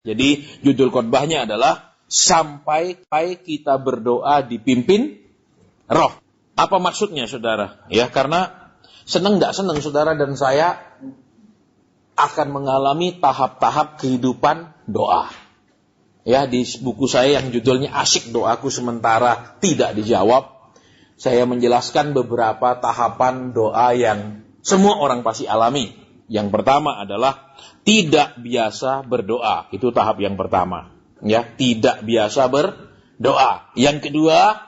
Jadi judul khotbahnya adalah sampai kita berdoa dipimpin roh. Apa maksudnya saudara? Ya, karena senang tidak senang saudara dan saya akan mengalami tahap-tahap kehidupan doa. Ya, di buku saya yang judulnya Asyik Doaku Sementara Tidak Dijawab, saya menjelaskan beberapa tahapan doa yang semua orang pasti alami. Yang pertama adalah tidak biasa berdoa. Itu tahap yang pertama. Ya, tidak biasa berdoa. Yang kedua,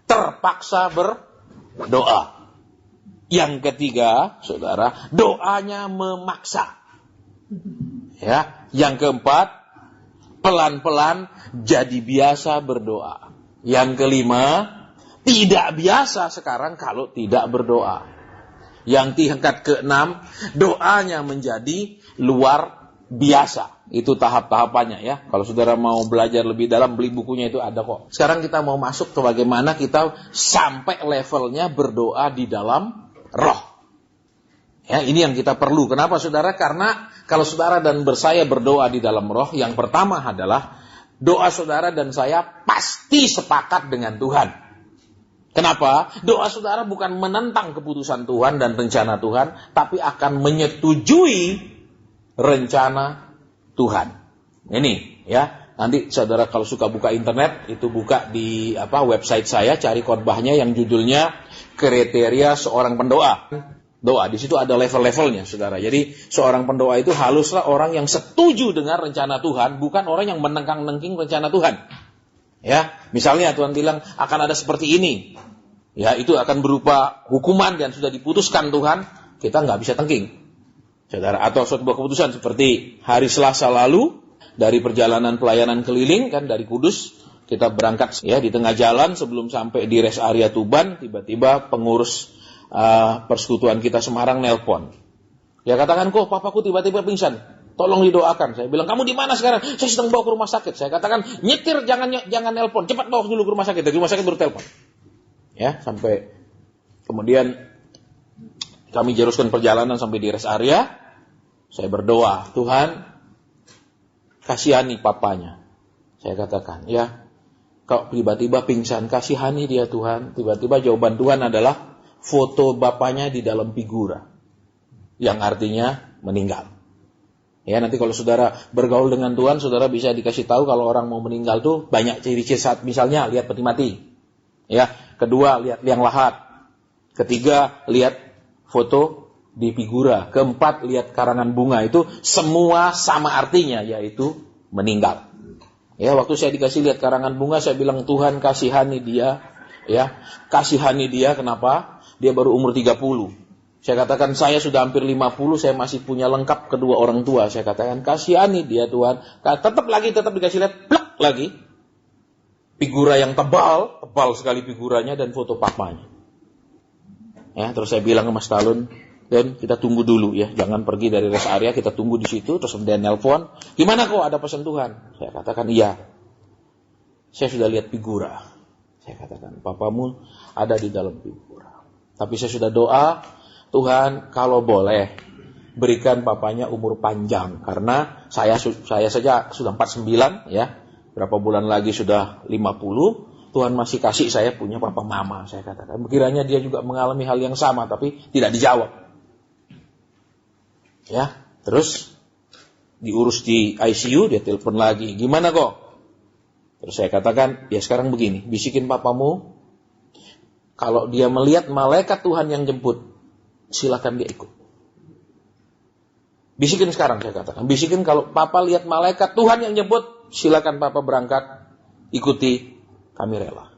terpaksa berdoa. Yang ketiga, saudara, doanya memaksa. Ya, yang keempat, pelan-pelan jadi biasa berdoa. Yang kelima, tidak biasa sekarang kalau tidak berdoa. Yang tingkat keenam, doanya menjadi luar biasa. Itu tahap-tahapannya ya. Kalau saudara mau belajar lebih dalam, beli bukunya itu ada kok. Sekarang kita mau masuk ke bagaimana kita sampai levelnya berdoa di dalam roh. Ya, ini yang kita perlu. Kenapa saudara? Karena kalau saudara dan saya berdoa di dalam roh, yang pertama adalah doa saudara dan saya pasti sepakat dengan Tuhan. Kenapa? Doa saudara bukan menentang keputusan Tuhan dan rencana Tuhan, tapi akan menyetujui rencana Tuhan. Ini ya. Nanti saudara kalau suka buka internet, itu buka di website saya, cari khotbahnya yang judulnya Kriteria Seorang Pendoa. Doa, di situ ada level-levelnya saudara. Jadi seorang pendoa itu haruslah orang yang setuju dengan rencana Tuhan, bukan orang yang menengkang-nengking rencana Tuhan. Ya, misalnya Tuhan bilang akan ada seperti ini. Ya, itu akan berupa hukuman dan sudah diputuskan Tuhan, kita nggak bisa tengking. Saudara, atau suatu keputusan seperti hari Selasa lalu dari perjalanan pelayanan keliling kan dari Kudus, kita berangkat ya di tengah jalan sebelum sampai di rest area Tuban, tiba-tiba pengurus persekutuan kita Semarang nelpon. Ya katakan, kok papaku tiba-tiba pingsan. Tolong didoakan. Saya bilang, kamu di mana sekarang? Saya sedang bawa ke rumah sakit. Saya katakan, nyetir jangan nelpon. Cepat bawa dulu ke rumah sakit. Dari rumah sakit baru telepon. Ya, sampai kemudian kami teruskan perjalanan sampai di rest area. Saya berdoa, Tuhan, kasihani papanya. Saya katakan, ya, kau tiba-tiba pingsan, kasihani dia Tuhan. Tiba-tiba jawaban Tuhan adalah foto bapaknya di dalam figura. Yang artinya meninggal. Ya, nanti kalau saudara bergaul dengan Tuhan, saudara bisa dikasih tahu kalau orang mau meninggal tuh banyak ciri-ciri saat misalnya lihat peti mati. Ya, kedua lihat liang lahat. Ketiga lihat foto di figura. Keempat lihat karangan bunga. Itu semua sama artinya, yaitu meninggal. Ya, waktu saya dikasih lihat karangan bunga, saya bilang Tuhan kasihani dia. Ya, kasihani dia. Kenapa? Dia baru umur 30. Saya katakan, saya sudah hampir 50, saya masih punya lengkap kedua orang tua. Saya katakan, kasihani dia Tuhan. Tetap dikasih lihat, plek lagi. Figura yang tebal sekali figuranya dan foto papanya. Ya, terus saya bilang ke Mas Talun, dan kita tunggu dulu ya, jangan pergi dari rest area, kita tunggu di situ. Terus dia nelpon, gimana kok ada pesan Tuhan? Saya katakan, iya. Saya sudah lihat figura. Saya katakan, papamu ada di dalam figura. Tapi saya sudah doa, Tuhan, kalau boleh berikan papanya umur panjang, karena saya saja sudah 49 ya. Berapa bulan lagi sudah 50, Tuhan masih kasih saya punya papa mama, saya katakan. Kiranya dia juga mengalami hal yang sama tapi tidak dijawab. Ya, terus diurus di ICU, dia telepon lagi. Gimana kok? Terus saya katakan, ya sekarang begini, bisikin papamu, kalau dia melihat malaikat Tuhan yang jemput, silakan dia ikut. Bisikin sekarang, saya katakan. Bisikin kalau papa lihat malaikat Tuhan yang jemput, silakan papa berangkat, ikuti, kami rela.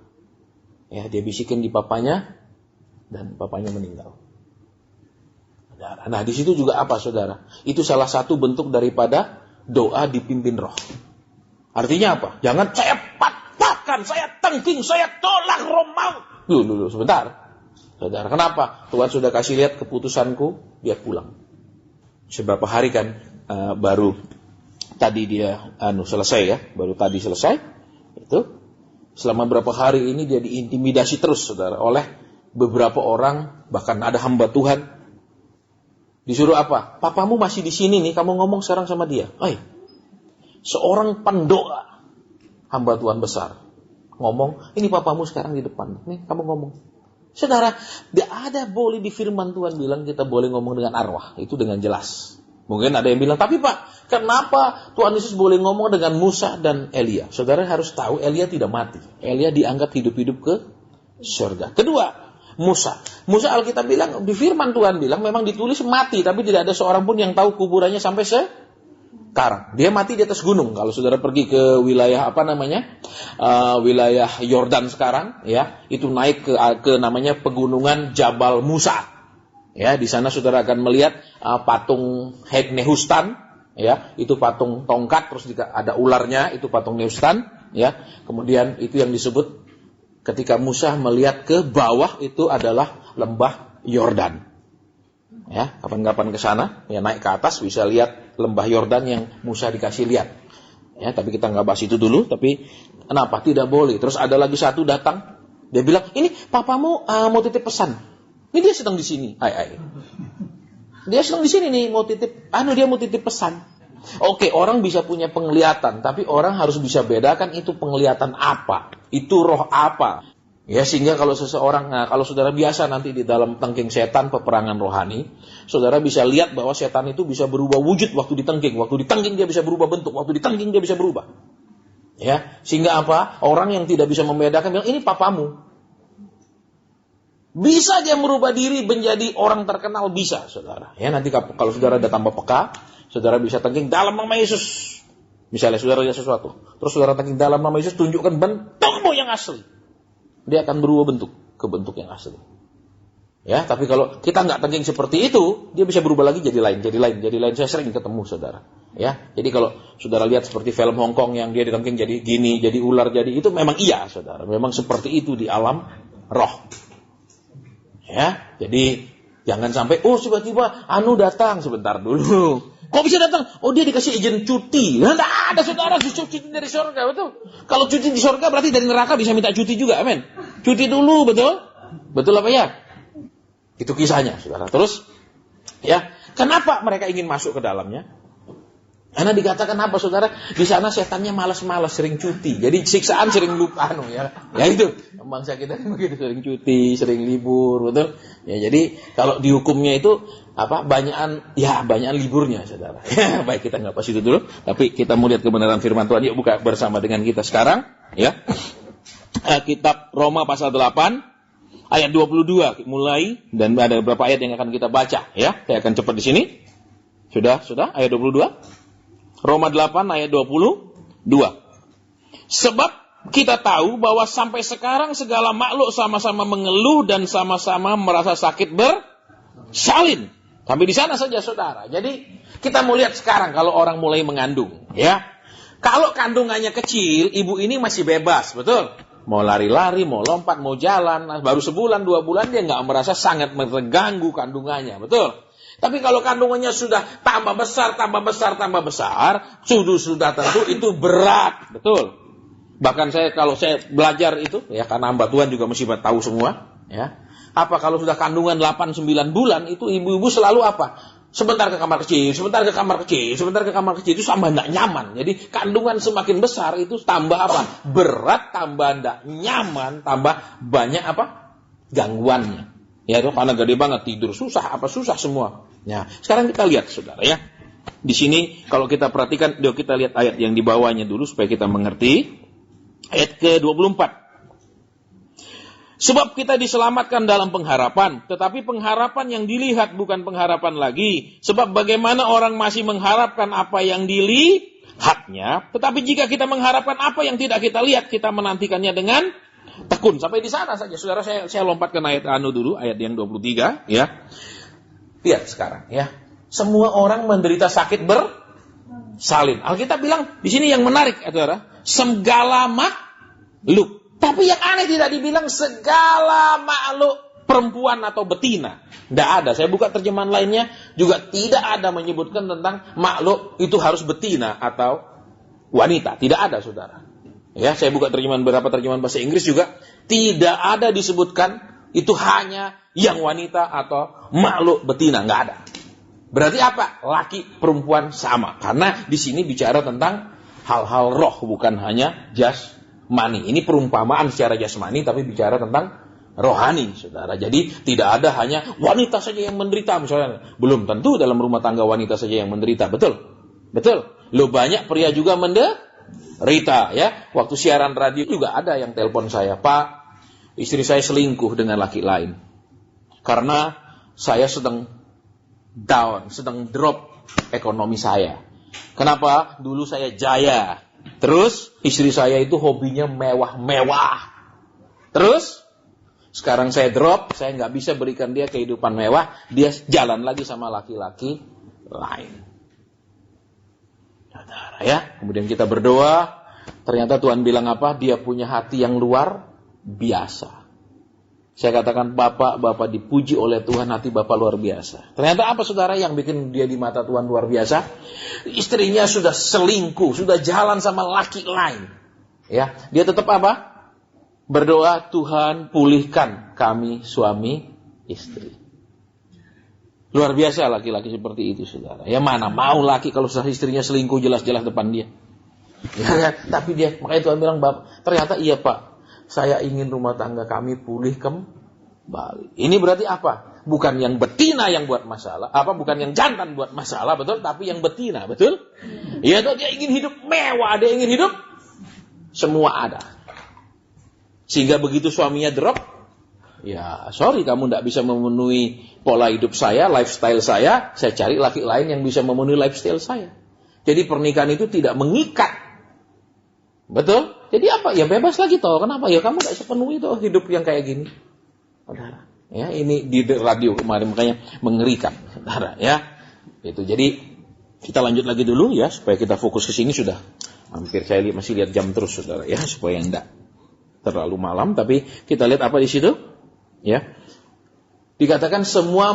Ya, dia bisikin di papanya, dan papanya meninggal. Nah, di situ juga apa, saudara? Itu salah satu bentuk daripada doa dipimpin roh. Artinya apa? Jangan saya patahkan, saya tengking, saya tolak Romawi. Dulu, sebentar. Saudara, kenapa? Tuhan sudah kasih lihat keputusanku, dia pulang. Seberapa hari kan baru tadi dia selesai ya, baru tadi selesai. Itu selama berapa hari ini dia diintimidasi terus, saudara, oleh beberapa orang, bahkan ada hamba Tuhan. Disuruh apa? Papamu masih di sini nih, kamu ngomong sekarang sama dia. Seorang pendoa, hamba Tuhan besar, ngomong, ini papamu sekarang di depan, nih kamu ngomong. Saudara, tidak ada boleh di firman Tuhan bilang kita boleh ngomong dengan arwah, itu dengan jelas. Mungkin ada yang bilang, tapi Pak, kenapa Tuhan Yesus boleh ngomong dengan Musa dan Elia? Saudara harus tahu, Elia tidak mati. Elia dianggap hidup-hidup ke surga. Kedua, Musa Alkitab bilang, di firman Tuhan bilang, memang ditulis mati, tapi tidak ada seorang pun yang tahu kuburannya sampai sekarang. Dia mati di atas gunung. Kalau saudara pergi ke wilayah wilayah Yordan sekarang, ya, itu naik ke namanya pegunungan Jabal Musa. Ya, di sana saudara akan melihat patung Nehustan, ya, itu patung tongkat, terus ada ularnya, itu patung Nehustan, ya. Kemudian itu yang disebut ketika Musa melihat ke bawah itu adalah lembah Yordan. Ya, kapan-kapan ke sana, ya naik ke atas bisa lihat lembah Yordan yang Musa dikasih lihat. Ya, tapi kita nggak bahas itu dulu. Tapi kenapa tidak boleh? Terus ada lagi satu datang, dia bilang, ini papamu mau titip pesan. Ini dia sedang di sini. Dia sedang di sini nih mau titip. Dia mau titip pesan. Oke, orang bisa punya penglihatan, tapi orang harus bisa bedakan itu penglihatan apa, itu roh apa. Ya, sehingga kalau seseorang, kalau saudara biasa nanti di dalam tengking setan peperangan rohani, saudara bisa lihat bahwa setan itu bisa berubah wujud waktu ditengking. Waktu ditengking dia bisa berubah bentuk, waktu ditengking dia bisa berubah. Ya, sehingga apa? Orang yang tidak bisa membedakan bilang, ini papamu. Bisa dia merubah diri menjadi orang terkenal, bisa, saudara. Ya, nanti kalau saudara ada tambah peka, saudara bisa tengking dalam nama Yesus. Misalnya saudara lihat sesuatu, terus saudara tengking dalam nama Yesus, tunjukkan bentukmu yang asli. Dia akan berubah bentuk ke bentuk yang asli. Ya, tapi kalau kita nggak tengking seperti itu, dia bisa berubah lagi jadi lain. Saya sering ketemu, saudara. Ya, jadi kalau saudara lihat seperti film Hong Kong yang dia ditengking jadi gini, jadi ular, jadi itu memang iya, saudara. Memang seperti itu di alam roh. Ya, jadi jangan sampai tiba-tiba datang, sebentar dulu. Kok bisa datang? Dia dikasih izin cuti. Enggak ada, saudara, cuti dari surga, betul. Kalau cuti di surga berarti dari neraka bisa minta cuti juga, amin. Cuti dulu, betul? Betul apa ya? Itu kisahnya, saudara. Terus, ya, kenapa mereka ingin masuk ke dalamnya? Karena dikatakan apa, saudara? Di sana setannya malas-malas, sering cuti. Jadi siksaan sering lupa, ya. Ya itu, bangsa kita begitu, sering cuti, sering libur, betul? Ya, jadi kalau dihukumnya itu banyakan liburnya, saudara. Ya, baik, kita nggak pas itu dulu, tapi kita mau lihat kebenaran firman Tuhan. Yuk buka bersama dengan kita sekarang, ya. Kitab Roma pasal 8 ayat 22 mulai, dan ada beberapa ayat yang akan kita baca, ya. Saya akan cepat di sini. Sudah ayat 22. Roma 8 ayat 22. Sebab kita tahu bahwa sampai sekarang segala makhluk sama-sama mengeluh dan sama-sama merasa sakit bersalin. Sampai di sana saja, saudara. Jadi kita mau lihat sekarang kalau orang mulai mengandung, ya. Kalau kandungannya kecil, ibu ini masih bebas, betul? Mau lari-lari, mau lompat, mau jalan, baru sebulan, 2 bulan dia nggak merasa sangat terganggu kandungannya, betul? Tapi kalau kandungannya sudah tambah besar, sudah tentu itu berat, betul. Bahkan kalau saya belajar itu, ya, karena hamba Tuhan juga mesti tahu semua, ya. Kalau sudah kandungan 8-9 bulan, itu ibu-ibu selalu apa? Sebentar ke kamar kecil, itu tambah tidak nyaman. Jadi kandungan semakin besar itu tambah apa? Berat, tambah tidak nyaman, tambah banyak gangguannya. Ya, itu karena gede banget, tidur susah semua. Ya, sekarang kita lihat, saudara, ya. Di sini kalau kita perhatikan, kita lihat ayat yang di bawahnya dulu supaya kita mengerti. Ayat ke-24. Sebab kita diselamatkan dalam pengharapan, tetapi pengharapan yang dilihat bukan pengharapan lagi. Sebab bagaimana orang masih mengharapkan apa yang dilihatnya, tetapi jika kita mengharapkan apa yang tidak kita lihat, kita menantikannya dengan tekun. Sampai di sana saja, saudara. Saya lompat ke ayat dulu, ayat yang 23, ya. Lihat sekarang, ya. Semua orang menderita sakit bersalin. Alkitab bilang di sini yang menarik, saudara, segala makhluk. Tapi yang aneh tidak dibilang segala makhluk perempuan atau betina. Tidak ada. Saya buka terjemahan lainnya juga tidak ada menyebutkan tentang makhluk itu harus betina atau wanita. Tidak ada, saudara. Ya, saya buka beberapa terjemahan bahasa Inggris juga tidak ada disebutkan itu hanya yang wanita atau makhluk betina, nggak ada. Berarti apa? Laki perempuan sama. Karena di sini bicara tentang hal-hal roh, bukan hanya jasmani. Ini perumpamaan secara jasmani, tapi bicara tentang rohani, saudara. Jadi tidak ada hanya wanita saja yang menderita misalnya. Belum tentu dalam rumah tangga wanita saja yang menderita, betul? Betul. Lo banyak pria juga menderita, ya. Waktu siaran radio juga ada yang telepon saya, Pak, istri saya selingkuh dengan laki lain. Karena saya sedang down, sedang drop ekonomi saya. Kenapa? Dulu saya jaya. Terus istri saya itu hobinya mewah-mewah. Terus sekarang saya drop, saya nggak bisa berikan dia kehidupan mewah, dia jalan lagi sama laki-laki lain. Saudara, ya. Kemudian kita berdoa, ternyata Tuhan bilang apa? Dia punya hati yang luar biasa. Saya katakan, Bapak dipuji oleh Tuhan, hati Bapak luar biasa. Ternyata apa, saudara, yang bikin dia di mata Tuhan luar biasa? Istrinya sudah selingkuh, sudah jalan sama laki lain. Ya, dia tetap apa? Berdoa, Tuhan pulihkan kami suami istri. Luar biasa laki-laki seperti itu, saudara. Ya mana mau laki kalau sudah istrinya selingkuh jelas-jelas depan dia. Ya, tapi dia, makanya Tuhan bilang, Bapak, ternyata iya Pak, saya ingin rumah tangga kami pulih kembali. Ini berarti apa? Bukan yang betina yang buat masalah, bukan yang jantan buat masalah, betul? Tapi yang betina, betul? Iya, dia ingin hidup mewah, dia ingin hidup semua ada. Sehingga begitu suaminya drop, ya sorry, kamu tidak bisa memenuhi pola hidup saya, lifestyle saya cari laki lain yang bisa memenuhi lifestyle saya. Jadi pernikahan itu tidak mengikat. Betul? Jadi apa? Ya bebas lagi toh. Kenapa? Ya kamu tidak sepenuhi toh hidup yang kayak gini. Saudara, ya ini di radio kemarin makanya mengerikan, saudara, ya. Itu. Jadi kita lanjut lagi dulu ya supaya kita fokus ke sini, sudah hampir saya masih lihat jam terus, saudara, ya, supaya enggak terlalu malam, tapi kita lihat apa di situ, ya. Dikatakan semua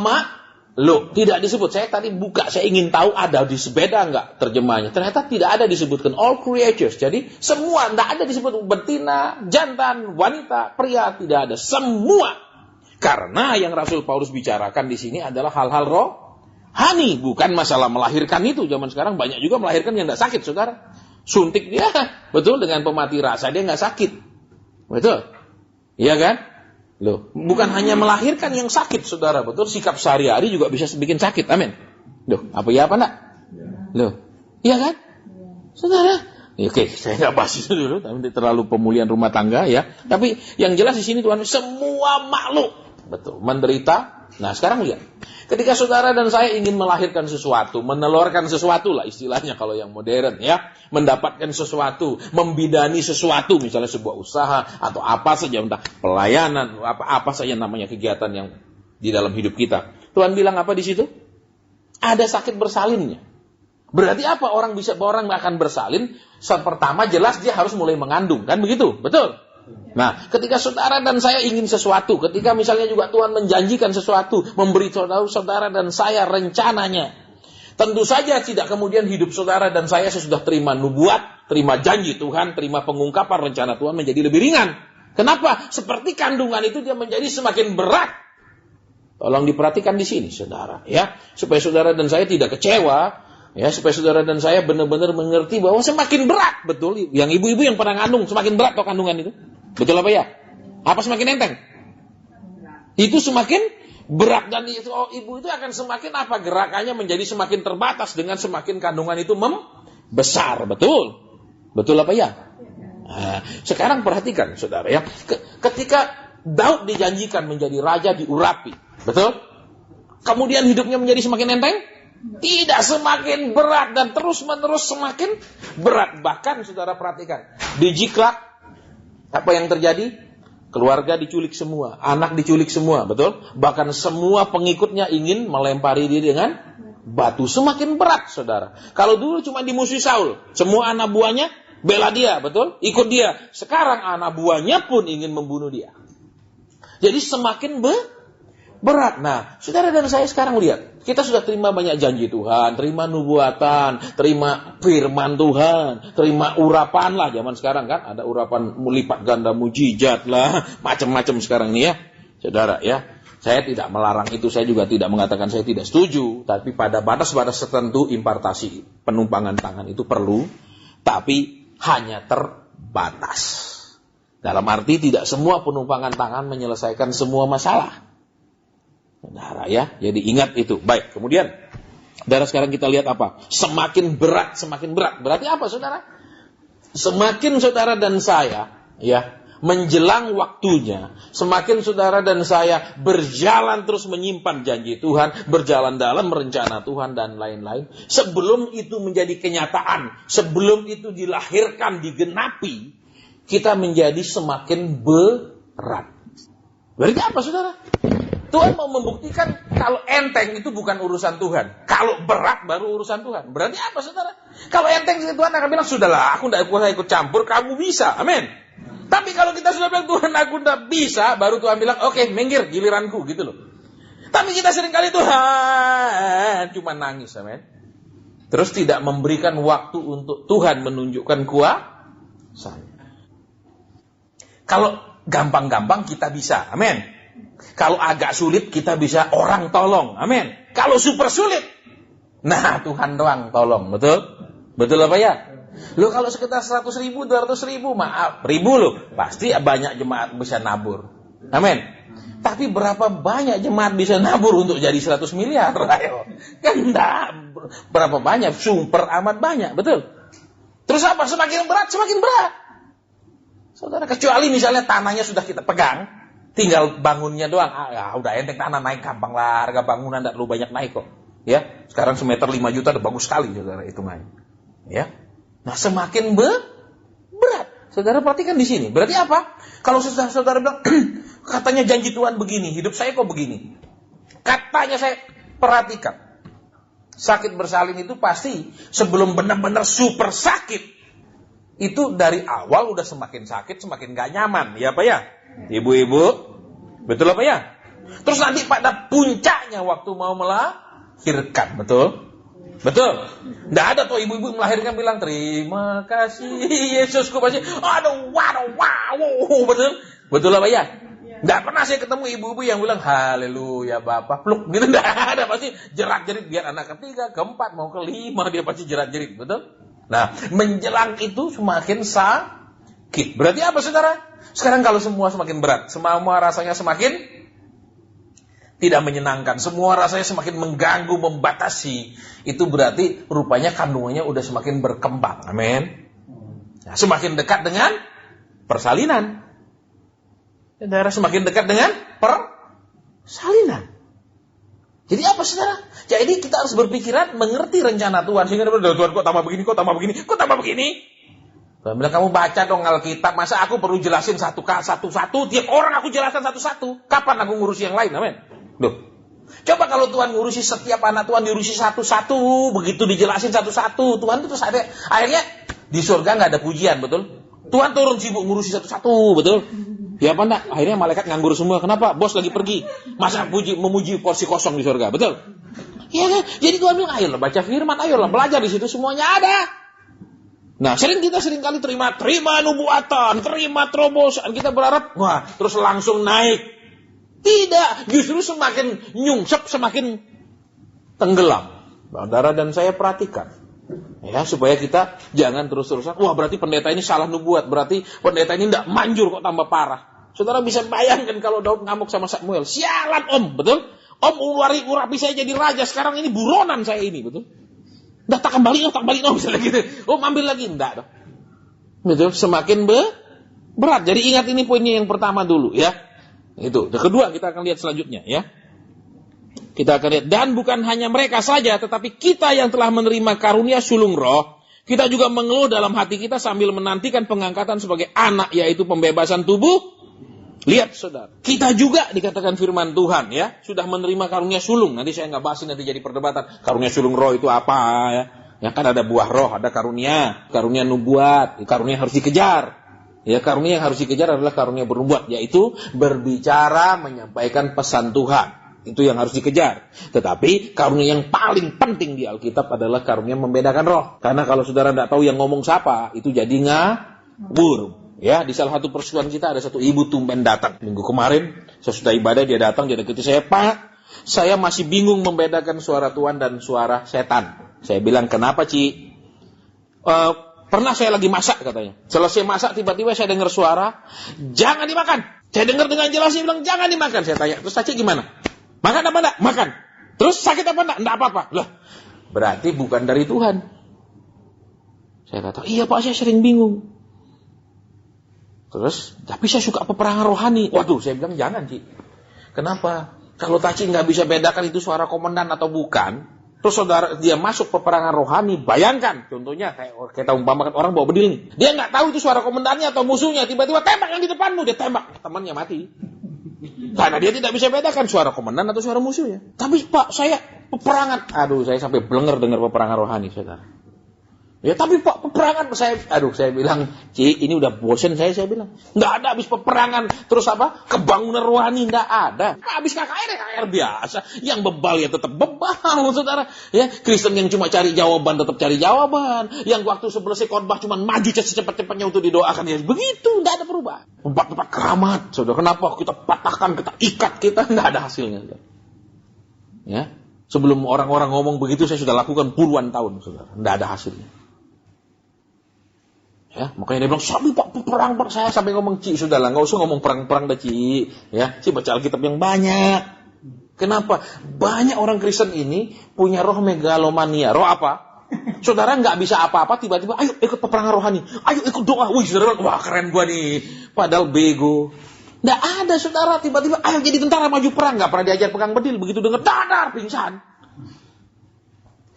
tidak disebut. Saya tadi buka, saya ingin tahu ada di beda enggak terjemahnya. Ternyata tidak ada disebutkan all creatures. Jadi semua, enggak ada disebut betina, jantan, wanita, pria, tidak ada. Semua. Karena yang Rasul Paulus bicarakan di sini adalah hal-hal rohani, bukan masalah melahirkan itu. Zaman sekarang banyak juga melahirkan yang enggak sakit, saudara. Suntik dia, betul, dengan pemati rasa dia enggak sakit. Betul? Iya kan? Loh, bukan hanya melahirkan yang sakit, saudara, betul? Sikap sehari-hari juga bisa bikin sakit. Amin. Loh, apa ya apa enggak? Loh, iya kan? Saudara. Oke, saya nggak bahas itu dulu, tapi terlalu pemulihan rumah tangga, ya. Tapi yang jelas di sini Tuhan, semua makhluk, betul, menderita. Nah, sekarang lihat. Ketika saudara dan saya ingin melahirkan sesuatu, menelurkan sesuatu lah istilahnya kalau yang modern, ya, mendapatkan sesuatu, membidani sesuatu, misalnya sebuah usaha atau apa saja, entah pelayanan, apa saja namanya kegiatan yang di dalam hidup kita. Tuhan bilang apa di situ? Ada sakit bersalinnya. Berarti apa? Orang akan bersalin. Saat pertama jelas dia harus mulai mengandung, kan begitu? Betul? Nah, ketika saudara dan saya ingin sesuatu, ketika misalnya juga Tuhan menjanjikan sesuatu, memberi saudara dan saya rencananya, tentu saja tidak kemudian hidup saudara dan saya sesudah terima nubuat, terima janji Tuhan, terima pengungkapan rencana Tuhan menjadi lebih ringan. Kenapa? Seperti kandungan itu dia menjadi semakin berat. Tolong diperhatikan di sini, saudara, ya, supaya saudara dan saya tidak kecewa, ya, supaya saudara dan saya benar-benar mengerti bahwa semakin berat, betul. Yang ibu-ibu yang pernah ngandung, semakin berat toh kandungan itu. Betul apa ya? Apa semakin enteng? Itu semakin berat, dan ibu itu akan semakin apa? Gerakannya menjadi semakin terbatas dengan semakin kandungan itu membesar, betul? Betul apa ya? Nah, sekarang perhatikan, saudara, ya. Ketika Daud dijanjikan menjadi raja di Urapi, betul? Kemudian hidupnya menjadi semakin enteng? Tidak, semakin berat dan terus-menerus semakin berat. Bahkan saudara perhatikan, di Ziklag apa yang terjadi? Keluarga diculik semua, anak diculik semua, betul? Bahkan semua pengikutnya ingin melempari dia dengan batu. Semakin berat, saudara. Kalau dulu cuma dimusuhi Saul, semua anak buahnya bela dia, betul? Ikut dia. Sekarang anak buahnya pun ingin membunuh dia. Jadi semakin berat. Nah, saudara dan saya sekarang lihat, kita sudah terima banyak janji Tuhan, terima nubuatan, terima firman Tuhan, terima urapan lah zaman sekarang kan, ada urapan melipat ganda mujizat lah, macam-macam sekarang ini, ya. Saudara, ya. Saya tidak melarang itu, saya juga tidak mengatakan saya tidak setuju, tapi pada batas-batas tertentu impartasi penumpangan tangan itu perlu. tapi hanya terbatas. Dalam arti tidak semua penumpangan tangan menyelesaikan semua masalah. Saudara ya, jadi ingat itu. Baik, kemudian saudara sekarang kita lihat apa? Semakin berat, semakin berat. Berarti apa saudara? Semakin saudara dan saya ya menjelang waktunya, semakin saudara dan saya berjalan terus menyimpan janji Tuhan, berjalan dalam rencana Tuhan dan lain-lain. Sebelum itu menjadi kenyataan, sebelum itu dilahirkan, digenapi, kita menjadi semakin berat. Berarti apa saudara? Tuhan mau membuktikan kalau enteng itu bukan urusan Tuhan. Kalau berat baru urusan Tuhan. Berarti apa saudara? Kalau enteng Tuhan akan bilang, sudahlah aku tidak usah ikut campur, kamu bisa. Amin. Tapi kalau kita sudah bilang Tuhan aku tidak bisa, baru Tuhan bilang oke, minggir giliranku gitu loh. Tapi kita seringkali Tuhan cuma nangis. Amin. Terus tidak memberikan waktu untuk Tuhan menunjukkan kuasanya. Kalau gampang-gampang kita bisa. Amin. Kalau agak sulit kita bisa orang tolong. Amin. Kalau super sulit, nah Tuhan doang tolong. Betul? Betul apa ya? Loh kalau sekitar 100.000, 200.000, maaf, ribu loh. Pasti banyak jemaat bisa nabur. Amin. Tapi berapa banyak jemaat bisa nabur untuk jadi 100 miliar? Ayo. Kan enggak. Berapa banyak? Super amat banyak. Betul? Terus apa? Semakin berat, semakin berat. Saudara, kecuali misalnya tanahnya sudah kita pegang, tinggal bangunnya doang. Ya udah enteng, tanah naik gampang lah. Harga bangunan tidak terlalu banyak naik kok. Ya, sekarang semeter 5 juta udah bagus sekali saudara hitungannya. Ya. Nah, semakin berat. Saudara perhatikan di sini. Berarti apa? Kalau saudara bilang katanya janji Tuhan begini, hidup saya kok begini. Katanya saya perhatikan. Sakit bersalin itu pasti sebelum benar-benar super sakit. Itu dari awal udah semakin sakit, semakin gak nyaman. Ya apa ya? Ibu-ibu, betul apa ya? Terus nanti pada puncaknya waktu mau melahirkan, betul? Betul? Nggak ada tuh ibu-ibu melahirkan bilang terima kasih Yesusku pasti. Aduh, wow, betul? Betul apa ya? Nggak pernah saya ketemu ibu-ibu yang bilang haleluya Bapak, pluk gitu. Nggak ada, pasti jerat-jerit biar anak ketiga, keempat, mau kelima dia pasti jerat-jerit, betul? Nah, menjelang itu semakin sakit. Berarti apa saudara? Sekarang kalau semua semakin berat, semua rasanya semakin tidak menyenangkan, semua rasanya semakin mengganggu, membatasi, itu berarti rupanya kandungannya udah semakin berkembang. Amin. Nah, semakin dekat dengan persalinan. Saudara, semakin dekat dengan persalinan. Jadi apa saudara? Jadi kita harus berpikiran mengerti rencana Tuhan. Sehingga Tuhan kok tambah begini, kok tambah begini, kok tambah begini. Tuhan bilang kamu baca dong Alkitab. Masa aku perlu jelasin satu-satu. Tiap orang aku jelaskan satu-satu. Kapan aku ngurusi yang lain? Amin. Duh. Coba kalau Tuhan ngurusi setiap anak Tuhan diurusi satu-satu. Begitu dijelasin satu-satu. Tuhan itu terus akhirnya di surga gak ada pujian, betul? Tuhan turun sibuk ngurusi satu-satu, betul? Ya apa enggak? Akhirnya malaikat nganggur semua. Kenapa? Bos lagi pergi. Masa memuji porsi kosong di surga, betul? Ya kan? Jadi Tuhan bilang, ayolah baca firman, ayolah belajar di situ semuanya ada. Nah, seringkali terima nubuatan, terima terobosan. Kita berharap, wah, terus langsung naik. Tidak, justru semakin nyungsep, semakin tenggelam. Saudara dan saya perhatikan. Ya, supaya kita jangan terus-terusan, wah berarti pendeta ini salah nubuat, berarti pendeta ini tidak manjur kok tambah parah. Saudara bisa bayangkan kalau Daud ngamuk sama Samuel, sialan om, betul? Om urapi saya jadi raja, sekarang ini buronan saya ini, betul? Dah tak kembali om, misalnya gitu. Om ambil lagi, enggak dong. Betul, semakin berat. Jadi ingat ini poinnya yang pertama dulu ya. Itu. Yang kedua kita akan lihat selanjutnya ya. Kita akan lihat, dan bukan hanya mereka saja, tetapi kita yang telah menerima karunia sulung roh, kita juga mengeluh dalam hati kita sambil menantikan pengangkatan sebagai anak, yaitu pembebasan tubuh. Lihat saudara, kita juga dikatakan firman Tuhan ya, sudah menerima karunia sulung. Nanti saya nggak bahas, nanti jadi perdebatan. Karunia sulung roh itu apa ya? Ya kan ada buah roh, ada karunia nubuat, karunia harus dikejar. Ya, karunia yang harus dikejar adalah karunia bernubuat, yaitu berbicara, menyampaikan pesan Tuhan. Itu yang harus dikejar. Tetapi karunia yang paling penting di Alkitab adalah karunia membedakan roh. Karena kalau saudara tidak tahu yang ngomong siapa, itu jadi ngawur. Ya, di salah satu persekutuan kita ada satu ibu tumben datang. Minggu kemarin, sesudah ibadah dia datang, dia dekati saya, Pak, saya masih bingung membedakan suara Tuhan dan suara setan. Saya bilang, kenapa Ci? Pernah saya lagi masak katanya. Selesai masak tiba-tiba saya dengar suara, jangan dimakan. Saya dengar dengan jelas dia bilang jangan dimakan. Saya tanya, terus Taci gimana? Makan apa enggak? Makan. Terus sakit apa enggak? Enggak apa-apa. Lah, berarti bukan dari Tuhan. Saya kata, iya Pak, saya sering bingung. Terus, tapi saya suka peperangan rohani. Waduh, saya bilang jangan Ci. Kenapa? Kalau Taci nggak bisa bedakan itu suara komandan atau bukan, terus saudara dia masuk peperangan rohani, bayangkan, contohnya kayak kita umpamakan orang bawa bedil nih, dia nggak tahu itu suara komandannya atau musuhnya, tiba-tiba tembak yang di depanmu, dia tembak, temannya mati. Karena dia tidak bisa bedakan suara komandan atau suara musuhnya. Tapi Pak, saya peperangan, aduh saya sampai blenger dengar peperangan rohani, saudara. Ya tapi Pak, peperangan saya bilang, Ci, ini udah bosen saya bilang. Nggak ada habis peperangan, terus apa? Kebangunan rohani nggak ada. Habis KKR biasa. Yang bebal ya tetap bebal, saudara. Ya, Kristen yang cuma cari jawaban tetap cari jawaban. Yang waktu selesai khotbah cuma maju secepat-cepatnya untuk didoakan ya begitu, nggak ada perubahan. Tempat-tempat keramat, saudara. Kenapa kita patahkan, kita ikat, kita nggak ada hasilnya, saudara. Ya, sebelum orang-orang ngomong begitu saya sudah lakukan puluhan tahun, saudara. Nggak ada hasilnya. Ya, makanya dia bilang, "Sabi Pak, perang saya sampai ngomong Ci, sudahlah, enggak usah ngomong perang-perang dah Ci." Ya, Ci baca Alkitab yang banyak. Kenapa? Banyak orang Kristen ini punya roh megalomania. Roh apa? Saudara nggak bisa apa-apa, tiba-tiba, ayo ikut peperangan rohani. Ayo ikut doa. Wih, saudara, wah keren gua nih. Padahal bego. Nggak ada, saudara. Tiba-tiba, ayo jadi tentara maju perang. Nggak pernah diajar pegang bedil. Begitu dengar, dadar, pingsan.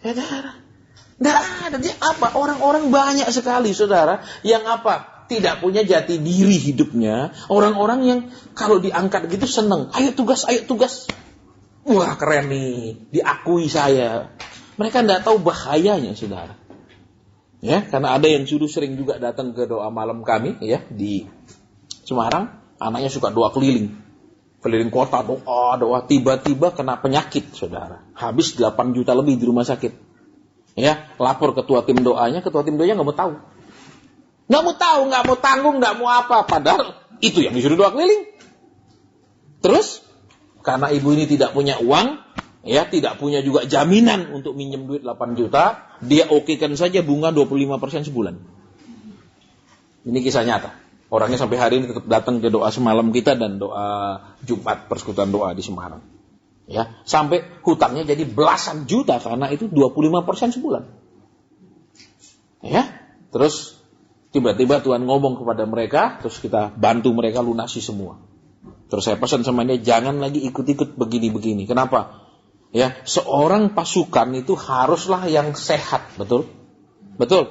Saudara. Nggak ada, dia apa? Orang-orang banyak sekali, saudara, yang apa? Tidak punya jati diri hidupnya. Orang-orang yang kalau diangkat gitu seneng. Ayo tugas. Wah keren nih, diakui saya. Mereka nggak tahu bahayanya, saudara. Ya, karena ada yang sering juga datang ke doa malam kami, ya di Semarang. Anaknya suka doa keliling kota, doa. Tiba-tiba kena penyakit, saudara. Habis 8 juta lebih di rumah sakit. Ya, lapor ketua tim doanya nggak mau tahu. Nggak mau tanggung, nggak mau apa. Padahal itu yang disuruh doa keliling. Terus, karena ibu ini tidak punya uang, ya, tidak punya juga jaminan untuk minjem duit 8 juta, dia okekan saja bunga 25% sebulan. Ini kisah nyata. Orangnya sampai hari ini tetap datang ke doa semalam kita dan doa Jumat persekutuan doa di Semarang. Ya, sampai hutangnya jadi belasan juta karena itu 25% sebulan. Ya, terus tiba-tiba Tuhan ngomong kepada mereka, terus kita bantu mereka lunasi semua. Terus saya pesan sama dia, jangan lagi ikut-ikut begini-begini. Kenapa? Ya, seorang pasukan itu haruslah yang sehat, betul? Betul.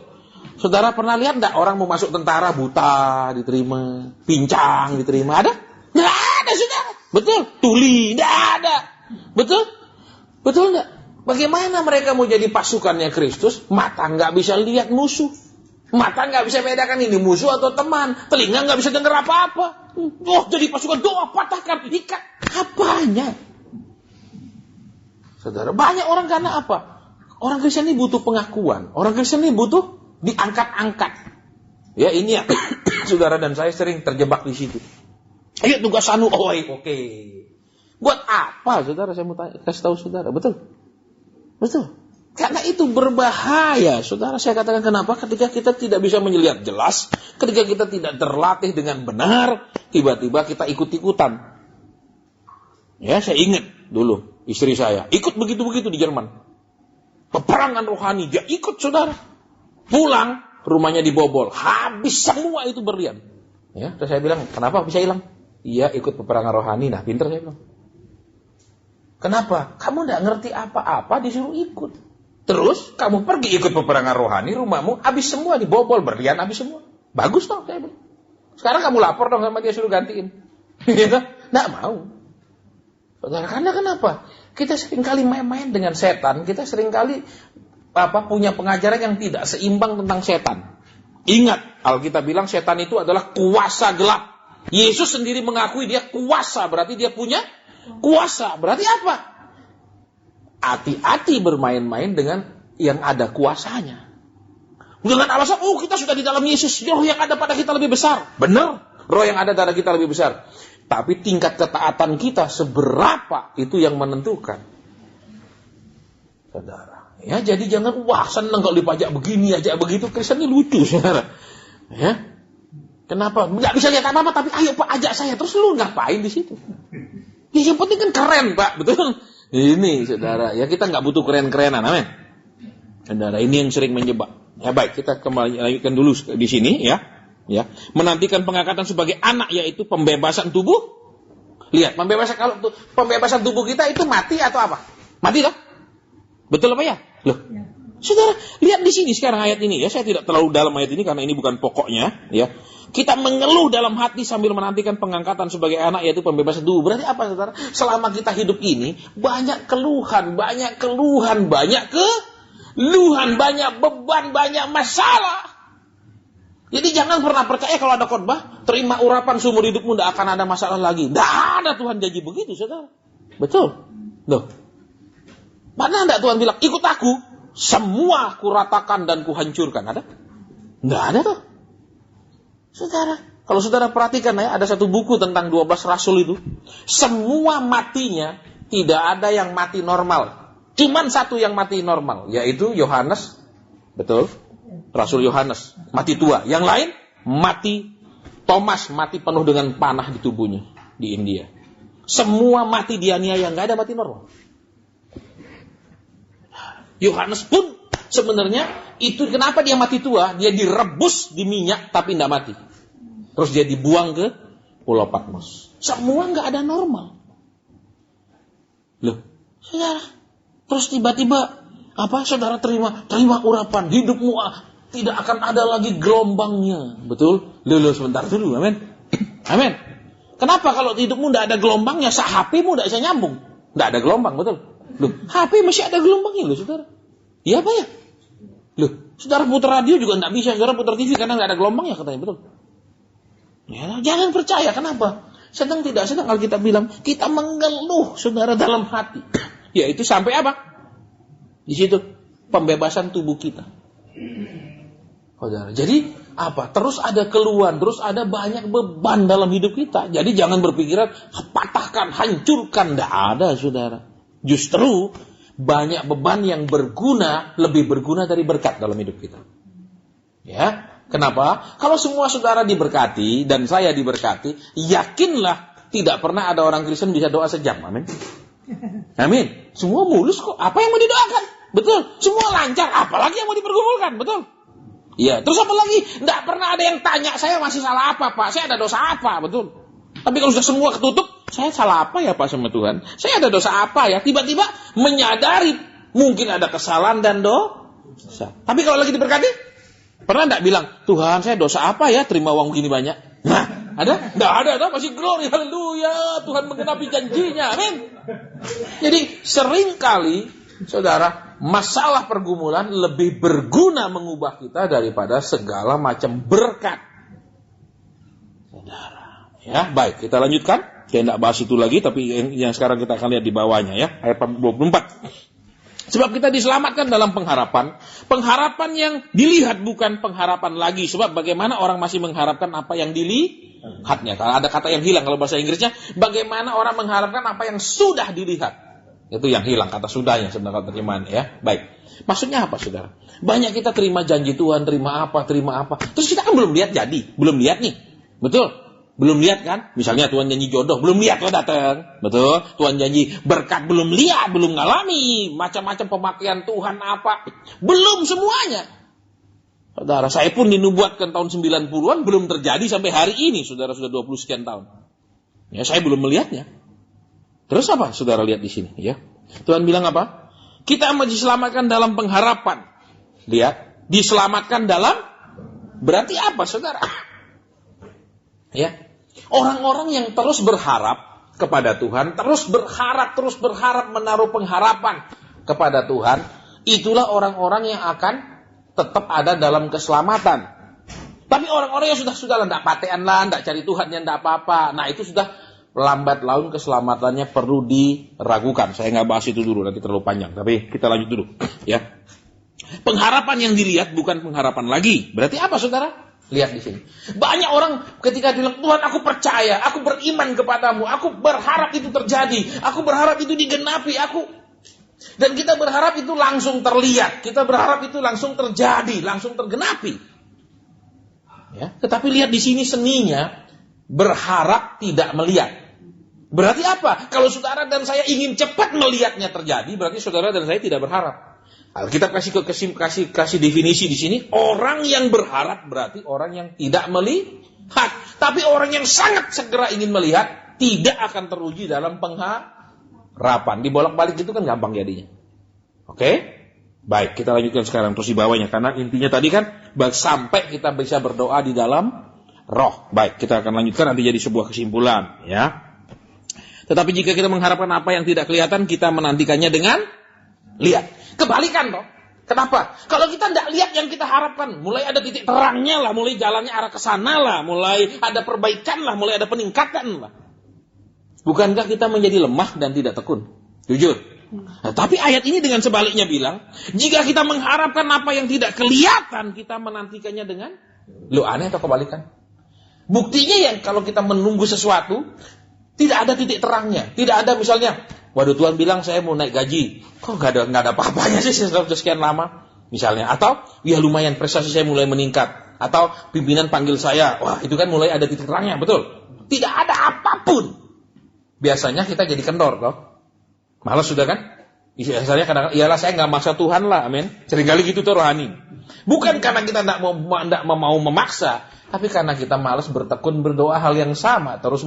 Saudara pernah lihat enggak orang mau masuk tentara buta diterima, pincang diterima, ada? Enggak ada, saudara. Betul? Tuli, enggak ada. Betul? Betul enggak? Bagaimana mereka mau jadi pasukannya Kristus? Mata nggak bisa lihat musuh. Mata nggak bisa bedakan ini musuh atau teman. Telinga nggak bisa dengar apa-apa. Oh, jadi pasukan doa, patahkan, ikat. Apanya? Saudara, banyak orang karena apa? Orang Kristen ini butuh pengakuan. Orang Kristen ini butuh diangkat-angkat. Ya, ini ya. Saudara dan saya sering terjebak di situ. Ayo tugas anu, oke. Buat apa, saudara? Saya mau kasih tahu saudara. Betul? Karena itu berbahaya, saudara. Saya katakan kenapa? Ketika kita tidak bisa melihat jelas, ketika kita tidak terlatih dengan benar, tiba-tiba kita ikut-ikutan. Ya, saya ingat dulu istri saya ikut begitu-begitu di Jerman. Peperangan rohani, dia ikut, saudara. Pulang, rumahnya dibobol. Habis semua itu berlian. Ya, terus saya bilang, kenapa bisa hilang? Iya, ikut peperangan rohani. Nah, pinter saya bilang. Kenapa? Kamu tidak ngerti apa-apa disuruh ikut. Terus kamu pergi ikut peperangan rohani, rumahmu habis semua dibobol, berlian habis semua. Bagus dong, saya bilang. Sekarang kamu lapor dong sama dia suruh gantiin. Gitu? Nggak mau. Saudara, karena kenapa? Kita seringkali main-main dengan setan. Kita seringkali punya pengajaran yang tidak seimbang tentang setan. Ingat, Alkitab bilang setan itu adalah kuasa gelap. Yesus sendiri mengakui dia kuasa, berarti dia punya kuasa. Berarti apa? Hati-hati bermain-main dengan yang ada kuasanya. Dengan alasan, kita sudah di dalam Yesus, roh yang ada pada kita lebih besar. Benar, roh yang ada pada kita lebih besar. Tapi tingkat ketaatan kita seberapa itu yang menentukan. Saudara, Ya, jadi jangan wah seneng kalau dipajak begini aja begitu. Kristen ini lucu, saudara. Ya, kenapa? Nggak bisa lihat apa-apa, tapi ayo Pak ajak saya. Terus lu ngapain di situ? Ya, yang penting kan keren Pak, betul? Ini saudara, ya kita nggak butuh keren-kerenan, amin. Saudara, ini yang sering menjebak. Ya baik, kita kembali lanjutkan dulu di sini, ya. Ya, menantikan pengangkatan sebagai anak yaitu pembebasan tubuh. Lihat, pembebasan tubuh kita itu mati atau apa? Mati toh? Betul apa ya? Loh. Saudara, lihat di sini sekarang ayat ini ya. Saya tidak terlalu dalam ayat ini karena ini bukan pokoknya, ya. Kita mengeluh dalam hati sambil menantikan pengangkatan sebagai anak yaitu pembebasan tubuh. Berarti apa, saudara? Selama kita hidup ini banyak keluhan, banyak beban, banyak masalah. Jadi jangan pernah percaya kalau ada khotbah, terima urapan seumur hidupmu, tidak akan ada masalah lagi. Tidak ada Tuhan janji begitu, saudara. Betul? Loh. Mana tidak Tuhan bilang, ikut aku, semua kuratakan dan kuhancurkan. Ada? Tidak ada tuh. Saudara, kalau saudara perhatikan ya, ada satu buku tentang 12 rasul itu. Semua matinya, tidak ada yang mati normal. Cuman satu yang mati normal, yaitu Yohanes. Betul? Rasul Yohanes, mati tua. Yang lain, mati. Thomas, mati penuh dengan panah di tubuhnya, di India. Semua mati dianiaya, nggak ada mati normal. Yohanes pun sebenarnya itu kenapa dia mati tua? Dia direbus di minyak tapi tidak mati. Terus dia dibuang ke Pulau Patmos. Semua nggak ada normal. Loh, saudara. Terus tiba-tiba apa? Saudara terima urapan hidupmu tidak akan ada lagi gelombangnya. Betul? Loh, sebentar dulu, amin. Amin. Kenapa kalau hidupmu tidak ada gelombangnya? HP-mu tidak bisa nyambung. Tidak ada gelombang, betul? Loh, HP masih ada gelombangnya loh, saudara. Iya apa ya? Loh, saudara putar radio juga tidak bisa, saudara putar TV karena nggak ada gelombangnya katanya, betul? Ya, jangan percaya, kenapa? Sedang Alkitab bilang, kita mengeluh, saudara, dalam hati. Yaitu sampai apa? Di situ, pembebasan tubuh kita. Saudara, jadi apa? Terus ada keluhan, terus ada banyak beban dalam hidup kita. Jadi jangan berpikiran, patahkan, hancurkan. Tidak ada, saudara. Justru, banyak beban yang berguna, lebih berguna dari berkat dalam hidup kita. Ya, kenapa? Kalau semua saudara diberkati, dan saya diberkati, yakinlah tidak pernah ada orang Kristen bisa doa sejam. Amin. Amin. Semua mulus kok. Apa yang mau didoakan? Betul. Semua lancar. Apalagi yang mau dipergumulkan? Betul. Iya. Terus apa lagi? Tidak pernah ada yang tanya, saya masih salah apa Pak? Saya ada dosa apa? Betul. Tapi kalau sudah semua ketutup, saya salah apa ya Pak sama Tuhan? Saya ada dosa apa ya? Tiba-tiba menyadari mungkin ada kesalahan dan dosa. Tapi kalau lagi diberkati, pernah tidak bilang, Tuhan saya dosa apa ya? Terima uang begini banyak. Nah, ada? Tidak ada. Masih glory, haleluya. Tuhan menggenapi janjinya. Amin. Jadi seringkali, saudara, masalah pergumulan lebih berguna mengubah kita daripada segala macam berkat. Saudara. Ya, baik, kita lanjutkan. Saya tidak bahas itu lagi, tapi yang sekarang kita akan lihat di bawahnya ya, ayat 24. Sebab kita diselamatkan dalam pengharapan. Pengharapan yang dilihat bukan pengharapan lagi. Sebab bagaimana orang masih mengharapkan apa yang dilihatnya. Kalau ada kata yang hilang, kalau bahasa Inggrisnya, bagaimana orang mengharapkan apa yang sudah dilihat. Itu yang hilang, kata sudahnya sebenarnya terjemahan ya. Baik, maksudnya apa saudara? Banyak kita terima janji Tuhan, terima apa. Terus kita kan belum lihat jadi, belum lihat nih. Betul? Belum lihat kan? Misalnya Tuhan janji jodoh, belum lihat lo datang. Betul? Tuhan janji berkat, belum lihat, belum ngalami. Macam-macam pemakaian Tuhan apa. Belum semuanya. Saudara, saya pun dinubuatkan tahun 90-an, belum terjadi sampai hari ini. Saudara sudah 20 sekian tahun. Ya, saya belum melihatnya. Terus apa saudara lihat di sini? Ya, Tuhan bilang apa? Kita diselamatkan dalam pengharapan. Lihat, diselamatkan dalam, berarti apa saudara? Ya, orang-orang yang terus berharap kepada Tuhan, terus berharap menaruh pengharapan kepada Tuhan, itulah orang-orang yang akan tetap ada dalam keselamatan. Tapi orang-orang yang sudah tidak patean lah, tidak cari Tuhan, yang tidak apa-apa, nah itu sudah lambat laun keselamatannya perlu diragukan. Saya nggak bahas itu dulu, nanti terlalu panjang. Tapi kita lanjut dulu. Ya, pengharapan yang dilihat bukan pengharapan lagi. Berarti apa saudara? Lihat di sini. Banyak orang ketika bilang, Tuhan aku percaya, aku beriman kepadamu, aku berharap itu terjadi, aku berharap itu digenapi, Dan kita berharap itu langsung terlihat. Kita berharap itu langsung terjadi, langsung tergenapi. Ya, tetapi lihat di sini seninya, berharap tidak melihat. Berarti apa? Kalau saudara dan saya ingin cepat melihatnya terjadi, berarti saudara dan saya tidak berharap. Alkitab kasih definisi di sini, orang yang berharap berarti orang yang tidak melihat. Tapi orang yang sangat segera ingin melihat tidak akan teruji dalam pengharapan. Dibolak-balik itu kan gampang jadinya. Oke? Baik, kita lanjutkan sekarang terus di bawahnya. Karena intinya tadi kan sampai kita bisa berdoa di dalam roh. Baik, kita akan lanjutkan nanti jadi sebuah kesimpulan. Ya. Tetapi jika kita mengharapkan apa yang tidak kelihatan, kita menantikannya dengan lihat. Kebalikan toh. Kenapa? Kalau kita tidak lihat yang kita harapkan, mulai ada titik terangnya lah, mulai jalannya arah ke sana lah, mulai ada perbaikan lah, mulai ada peningkatan lah. Bukankah kita menjadi lemah dan tidak tekun? Jujur. Nah, tapi ayat ini dengan sebaliknya bilang, jika kita mengharapkan apa yang tidak kelihatan, kita menantikannya dengan, aneh atau kebalikan? Buktinya yang kalau kita menunggu sesuatu, tidak ada titik terangnya. Tidak ada misalnya, waduh Tuhan bilang saya mau naik gaji. Kok nggak ada apa-apanya sih setelah sekian lama? Misalnya. Atau, ya lumayan prestasi saya mulai meningkat. Atau pimpinan panggil saya. Wah itu kan mulai ada titik terangnya. Betul. Tidak ada apapun. Biasanya kita jadi kendor toh. Malas sudah kan? Biasanya kadang-kadang, iyalah saya nggak maksa Tuhan lah. Amin. Seringkali gitu tuh rohani. Bukan karena kita tidak mau memaksa. Tapi karena kita malas bertekun berdoa hal yang sama. Terus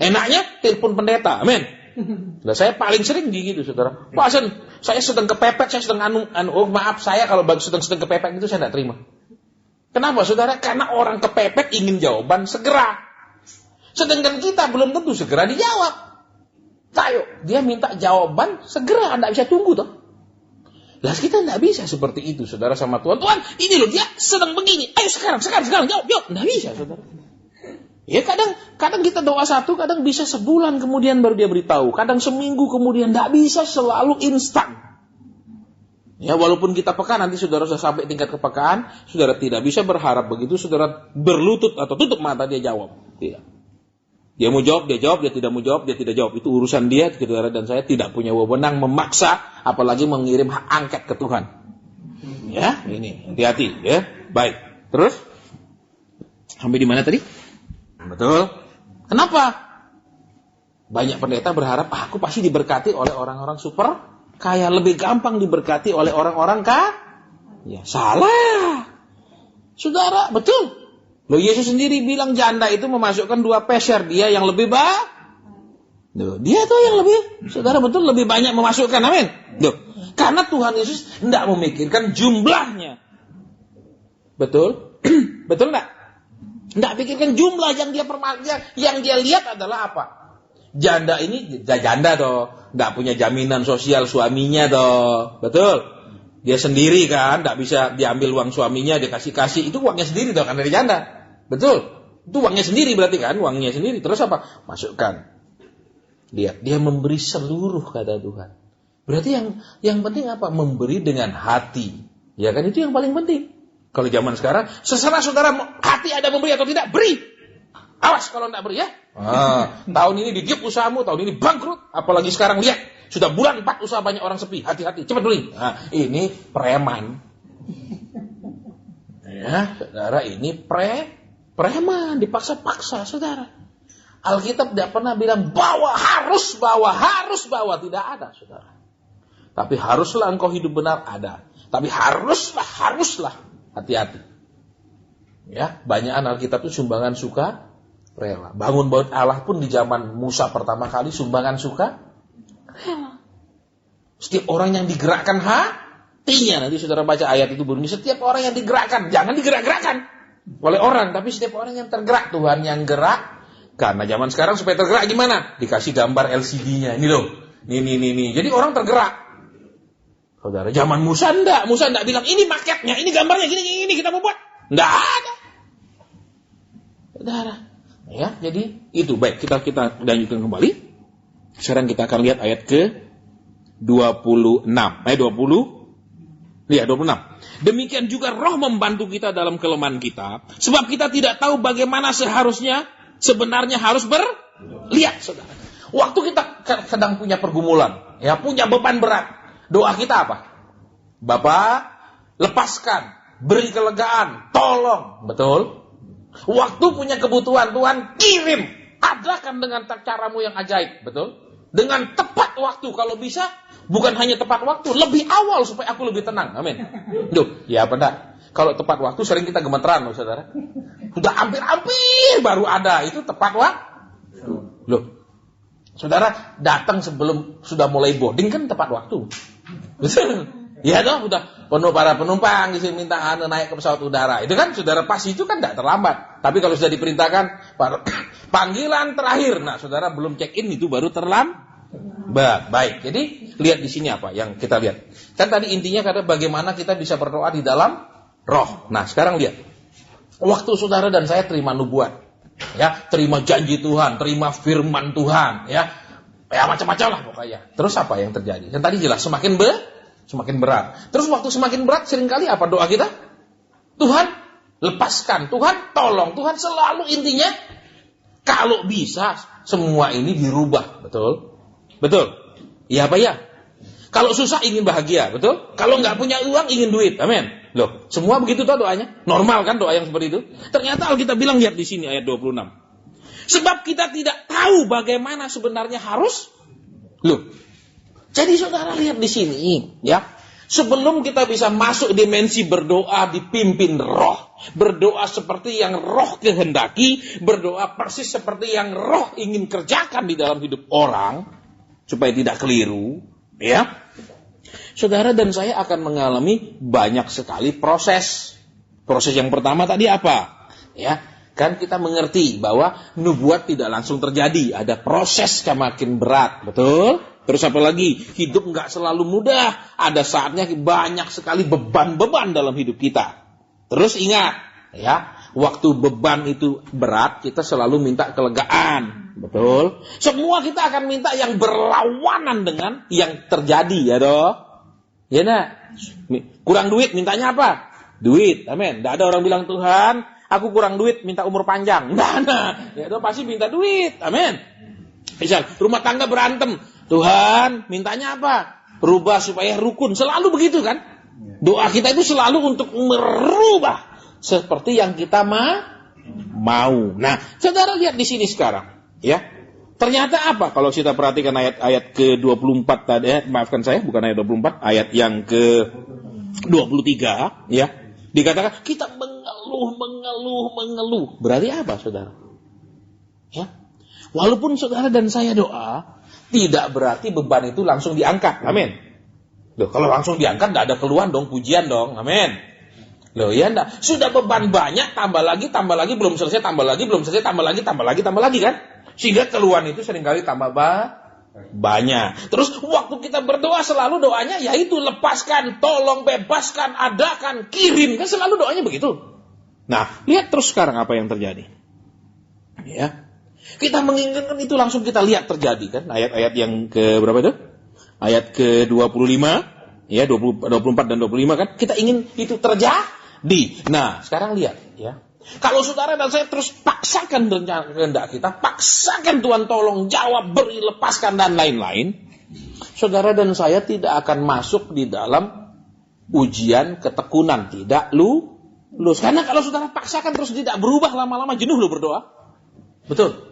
enaknya telepon pendeta, amin. Nah, saya paling sering gitu, saudara. Pak Sen, saya sedang kepepet, saya sedang maaf saya kalau sedang kepepet itu saya tidak terima. Kenapa, saudara? Karena orang kepepet ingin jawaban segera. Sedangkan kita belum tentu segera dijawab. Tayo, dia minta jawaban segera, Anda bisa tunggu toh. Lah kita tidak bisa seperti itu, saudara, sama Tuhan. Tuhan, ini loh dia sedang begini. Ayo sekarang jawab. Tidak bisa, saudara. Ya kadang kita doa satu, kadang bisa sebulan kemudian baru dia beritahu. Kadang seminggu kemudian, tidak bisa selalu instan. Ya walaupun kita peka, nanti saudara sudah sampai tingkat kepekaan, saudara tidak bisa berharap begitu, saudara berlutut atau tutup mata dia jawab. Tidak. Dia mau jawab, dia jawab, dia tidak mau jawab, dia tidak jawab. Itu urusan dia, saudara dan saya tidak punya wewenang memaksa, apalagi mengirim hak angket ke Tuhan. Ya, ini hati-hati ya. Baik. Terus sampai di mana tadi? Betul. Kenapa? Banyak pendeta berharap, aku pasti diberkati oleh orang-orang super kaya. Lebih gampang diberkati oleh orang-orang kaya. Salah. Saudara, betul. Loh, Yesus sendiri bilang janda itu memasukkan 2 peser. Dia yang lebih dia tuh yang lebih, saudara betul, lebih banyak memasukkan. Amin. Karena Tuhan Yesus tidak memikirkan jumlahnya. Betul? Betul enggak? Tidak pikirkan jumlah yang dia lihat adalah apa? Janda ini janda toh, tidak punya jaminan sosial suaminya toh, betul? Dia sendiri kan, tidak bisa diambil uang suaminya, dia kasih itu uangnya sendiri toh, kan dari janda, betul? Itu uangnya sendiri berarti kan, uangnya sendiri. Terus apa? Masukkan. Dia memberi seluruh kata Tuhan. Berarti yang penting apa? Memberi dengan hati, ya kan itu yang paling penting. Kalau zaman sekarang, seserah saudara hati ada memberi atau tidak, beri. Awas kalau tidak beri ya. Tahun ini didiuk usahamu, tahun ini bangkrut. Apalagi sekarang lihat, sudah bulan 4 usaha banyak orang sepi. Hati-hati, cepat beli. Ini preman. Ya, saudara, ini preman, dipaksa-paksa, saudara. Alkitab tidak pernah bilang harus bawa. Tidak ada, saudara. Tapi haruslah engkau hidup benar, ada. Tapi haruslah. Hati-hati. Ya, banyak Alkitab itu sumbangan suka rela. Bangun bait Allah pun di zaman Musa pertama kali sumbangan suka rela. Setiap orang yang digerakkan hatinya, nanti saudara baca ayat itu bunyi, setiap orang yang digerakkan, jangan digerak-gerakkan oleh orang, tapi setiap orang yang tergerak, Tuhan yang gerak. Karena zaman sekarang supaya tergerak gimana? Dikasih gambar LCD-nya. Ini loh. Nih. Jadi orang tergerak. Saudara, zaman Musa enggak bilang, ini maketnya, ini gambarnya, gini, kita mau buat. Enggak ada. Saudara. Ya, jadi itu. Baik, kita lanjutkan kembali. Sekarang kita akan lihat ayat ke 26. Ayat 20. Lihat 26. Demikian juga Roh membantu kita dalam kelemahan kita. Sebab kita tidak tahu bagaimana sebenarnya harus berlihat, saudara. Waktu kita sedang punya pergumulan, ya, punya beban berat, doa kita apa? Bapak, lepaskan, beri kelegaan, tolong, betul? Waktu punya kebutuhan, Tuhan kirim, adakan dengan caramu yang ajaib, betul? Dengan tepat waktu, kalau bisa, bukan hanya tepat waktu, lebih awal supaya aku lebih tenang, amin. Duh, ya benar. Kalau tepat waktu sering kita gemeteran, loh, saudara. Sudah hampir-hampir baru ada, itu tepat waktu. Loh, saudara datang sebelum sudah mulai boarding kan tepat waktu. Betul? Ya dong, udah penuh para penumpang, isi minta naik ke pesawat udara. Itu kan saudara pas itu kan tidak terlambat. Tapi kalau sudah diperintahkan panggilan terakhir, nah saudara belum check in itu baru terlambat. Baik, jadi lihat di sini apa yang kita lihat. Kan tadi intinya kata bagaimana kita bisa berdoa di dalam roh. Nah sekarang lihat, waktu saudara dan saya terima nubuat, ya, terima janji Tuhan, terima firman Tuhan, ya macam-macam lah pokoknya. Terus apa yang terjadi? Yang tadi jelas semakin berat. Terus waktu semakin berat seringkali apa doa kita? Tuhan lepaskan, Tuhan tolong, Tuhan selalu intinya kalau bisa semua ini dirubah, betul? Betul? Iya apa ya? Kalau susah ingin bahagia, betul? Kalau nggak punya uang ingin duit, amin. Loh, semua begitu toh doanya? Normal kan doa yang seperti itu? Ternyata Alkitab bilang lihat di sini ayat 26. Sebab kita tidak tahu bagaimana sebenarnya harus. Loh, jadi saudara lihat di sini, ya. Sebelum kita bisa masuk dimensi berdoa dipimpin roh, berdoa seperti yang roh kehendaki, berdoa persis seperti yang roh ingin kerjakan di dalam hidup orang, supaya tidak keliru, ya. Saudara dan saya akan mengalami banyak sekali proses. Proses yang pertama tadi apa? Ya, kan kita mengerti bahwa nubuat tidak langsung terjadi, ada proses semakin berat, betul? Terus apa lagi? Hidup nggak selalu mudah. Ada saatnya banyak sekali beban-beban dalam hidup kita. Terus ingat, ya, waktu beban itu berat, kita selalu minta kelegaan. Betul? Semua kita akan minta yang berlawanan dengan yang terjadi, ya dong? Ya nak? Kurang duit, mintanya apa? Duit, amin. Nggak ada orang bilang, Tuhan, aku kurang duit, minta umur panjang. Nah, ya dong, pasti minta duit, amin. Misal, rumah tangga berantem, Tuhan, mintanya apa? Rubah supaya rukun. Selalu begitu kan? Doa kita itu selalu untuk merubah seperti yang kita mau. Nah, saudara lihat di sini sekarang, ya. Ternyata apa? Kalau kita perhatikan ayat ke-24 tadi, maafkan saya, bukan ayat 24, ayat yang ke-23, ya. Dikatakan kita mengeluh. Berarti apa, saudara? Ya. Walaupun saudara dan saya doa, tidak berarti beban itu langsung diangkat. Amin. Loh, kalau langsung diangkat tidak ada keluhan dong, pujian dong. Amin. Loh, ya enggak. Sudah beban banyak, tambah lagi, belum selesai, tambah lagi, tambah lagi kan? Sehingga keluhan itu seringkali tambah banyak. Terus waktu kita berdoa selalu doanya yaitu lepaskan, tolong, bebaskan, adakan, kirim. Kan selalu doanya begitu. Nah, lihat terus sekarang apa yang terjadi. Ya. Kita menginginkan itu langsung kita lihat terjadi kan. Ayat-ayat yang ke berapa itu? Ayat ke-25, ya 24 dan 25 kan. Kita ingin itu terjadi. Nah, sekarang lihat ya. Kalau saudara dan saya terus paksakan kehendak kita, paksakan Tuhan tolong jawab, beri, lepaskan dan lain-lain, saudara dan saya tidak akan masuk di dalam ujian ketekunan, tidak lulus. Karena kalau saudara paksakan terus tidak berubah, lama-lama jenuh lo berdoa. Betul.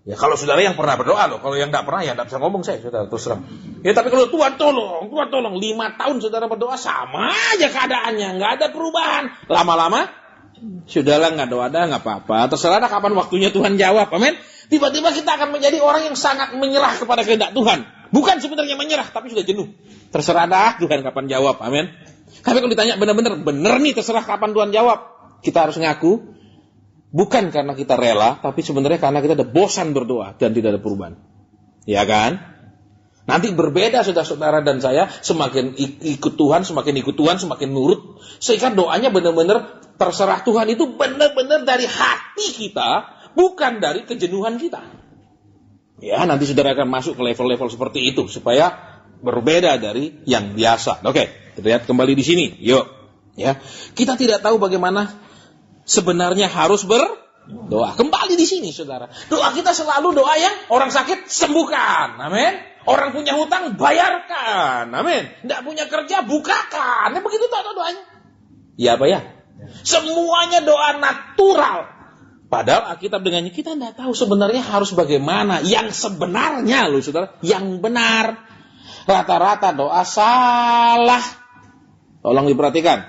Ya kalau saudara yang pernah berdoa loh, kalau yang tidak pernah ya tidak bisa ngomong saya, saudara terus terang. Ya tapi kalau Tuhan tolong, 5 tahun saudara berdoa sama aja keadaannya, nggak ada perubahan. Lama-lama, sudahlah nggak ada nggak apa-apa. Terserah kapan waktunya Tuhan jawab, amin. Tiba-tiba kita akan menjadi orang yang sangat menyerah kepada kehendak Tuhan. Bukan sebenarnya menyerah, tapi sudah jenuh. Terserah dah Tuhan kapan jawab, amin. Tapi kalau ditanya benar nih terserah kapan Tuhan jawab, kita harus ngaku. Bukan karena kita rela, tapi sebenarnya karena kita ada bosan berdoa dan tidak ada perubahan. Ya kan? Nanti berbeda saudara dan saya, semakin ikut Tuhan, semakin nurut. Sehingga doanya benar-benar terserah Tuhan itu benar-benar dari hati kita, bukan dari kejenuhan kita. Ya, nanti saudara akan masuk ke level-level seperti itu, supaya berbeda dari yang biasa. Oke, kita lihat kembali di sini. Yuk. Ya, kita tidak tahu bagaimana sebenarnya harus berdoa. Kembali di sini, saudara. Doa kita selalu doa yang orang sakit sembuhkan. Amin. Orang punya hutang bayarkan. Amin. Tidak punya kerja bukakan. Nah, begitu doanya. Ya apa ya? Semuanya doa natural. Padahal Alkitab dengannya kita tidak tahu sebenarnya harus bagaimana. Yang sebenarnya loh saudara. Yang benar. Rata-rata doa salah. Tolong diperhatikan.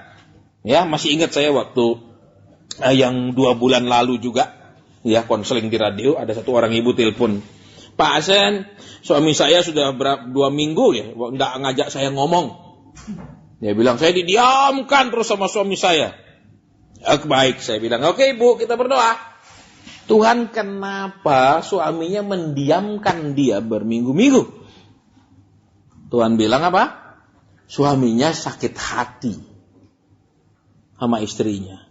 Ya, masih ingat saya waktu yang 2 bulan lalu juga. Ya, konseling di radio. Ada satu orang ibu telepon. Pak Asen, suami saya sudah 2 minggu ya. Tidak ngajak saya ngomong. Dia bilang, saya didiamkan terus sama suami saya. Baik, saya bilang, oke ibu, kita berdoa. Tuhan, kenapa suaminya mendiamkan dia berminggu-minggu? Tuhan bilang apa? Suaminya sakit hati sama istrinya.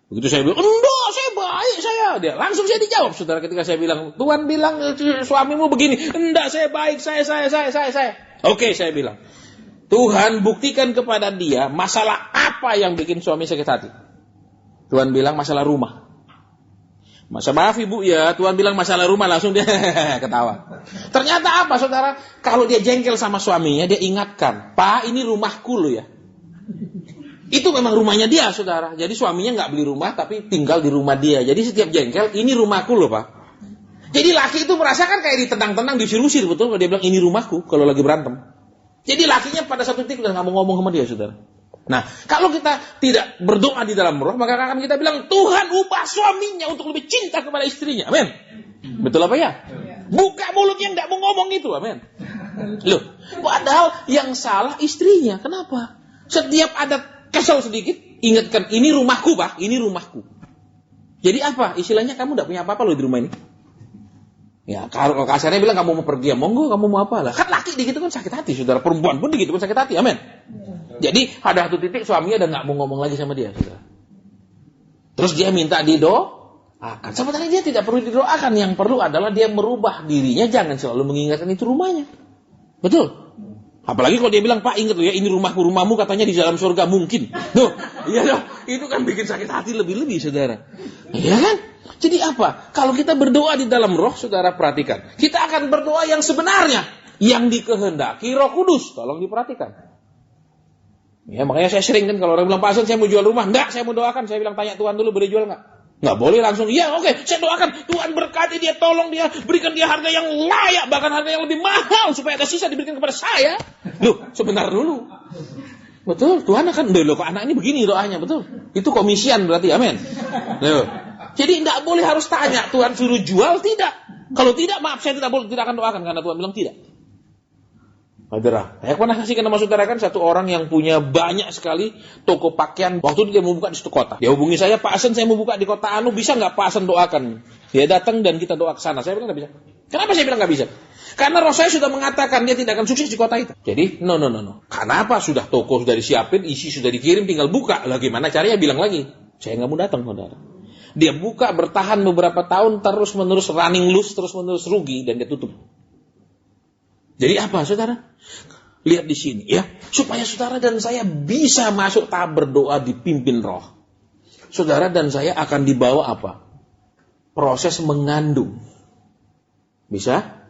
Begitu saya bilang, enggak, saya baik saya. Dia langsung saya dijawab, saudara, ketika saya bilang, Tuhan bilang suamimu begini. Enggak, saya baik, saya. Oke, saya bilang, Tuhan buktikan kepada dia masalah apa yang bikin suami sakit hati. Tuhan bilang masalah rumah. Maaf ibu ya, Tuhan bilang masalah rumah, langsung dia ketawa. Ternyata apa saudara? Kalau dia jengkel sama suaminya, dia ingatkan, Pak ini rumahku loh ya. Itu memang rumahnya dia saudara. Jadi suaminya nggak beli rumah tapi tinggal di rumah dia. Jadi setiap jengkel, ini rumahku loh Pak. Jadi laki itu merasakan kayak ditendang-tendang, diusir-usir, betul kalau dia bilang ini rumahku kalau lagi berantem. Jadi lakinya pada satu titik udah nggak mau ngomong sama dia saudara. Nah, kalau kita tidak berdoa di dalam roh, maka akan kita bilang, Tuhan ubah suaminya untuk lebih cinta kepada istrinya. Amin. Betul apa ya? Buka mulutnya tidak mau ngomong itu. Amin. Loh, padahal yang salah istrinya. Kenapa? Setiap ada kesel sedikit, ingatkan, ini rumahku Pak, ini rumahku. Jadi apa? Istilahnya kamu tidak punya apa-apa loh di rumah ini. Ya, kalau kasarnya bilang kamu mau pergi, ya monggo, kamu mau apa lah. Kan laki begitu kan sakit hati, saudara. Perempuan pun begitu kan sakit hati. Amin. Jadi ada satu titik suaminya udah nggak mau ngomong lagi sama dia, saudara. Terus dia minta didoakan. Sebenarnya dia tidak perlu didoakan. Yang perlu adalah dia merubah dirinya, jangan selalu mengingatkan itu rumahnya. Betul. Apalagi kalau dia bilang, Pak ingat loh ya, ini rumahku, rumahmu katanya di dalam surga mungkin. Tuh, iya dong. Itu kan bikin sakit hati lebih-lebih, saudara. Iya kan? Jadi apa? Kalau kita berdoa di dalam roh, saudara perhatikan. Kita akan berdoa yang sebenarnya. Yang dikehendaki Roh Kudus. Tolong diperhatikan. Ya, makanya saya sering kan kalau orang bilang, Pak Asen saya mau jual rumah. Enggak, saya mau doakan. Saya bilang, tanya Tuhan dulu boleh jual enggak? Enggak boleh langsung. Iya, oke, saya doakan. Tuhan berkati dia, tolong dia, berikan dia harga yang layak, bahkan harga yang lebih mahal supaya ada sisa diberikan kepada saya. Loh, sebentar dulu. Betul, Tuhan akan, loh kok anak ini begini doanya, betul. Itu komisian berarti, amin. Loh. Jadi enggak boleh harus tanya, Tuhan suruh jual, tidak. Kalau tidak, maaf, saya tidak akan doakan karena Tuhan bilang tidak. Saudara, saya pernah kasihkan nama saudara kan satu orang yang punya banyak sekali toko pakaian. Waktu itu dia mau buka di satu kota. Dia hubungi saya, Pak Asen saya mau buka di kota Anu, bisa nggak Pak Asen doakan? Dia datang dan kita doa ke sana. Saya bilang nggak bisa. Kenapa saya bilang nggak bisa? Karena roh saya sudah mengatakan dia tidak akan sukses di kota itu. Jadi, no. Kenapa? Sudah toko sudah disiapin, isi sudah dikirim, tinggal buka. Lah gimana caranya? Bilang lagi. Saya nggak mau datang, saudara. Dia buka bertahan beberapa tahun terus-menerus running loose, terus-menerus rugi dan dia tutup. Jadi apa, saudara? Lihat di sini ya, supaya saudara dan saya bisa masuk tahap berdoa dipimpin roh. Saudara dan saya akan dibawa apa? Proses mengandung. Bisa?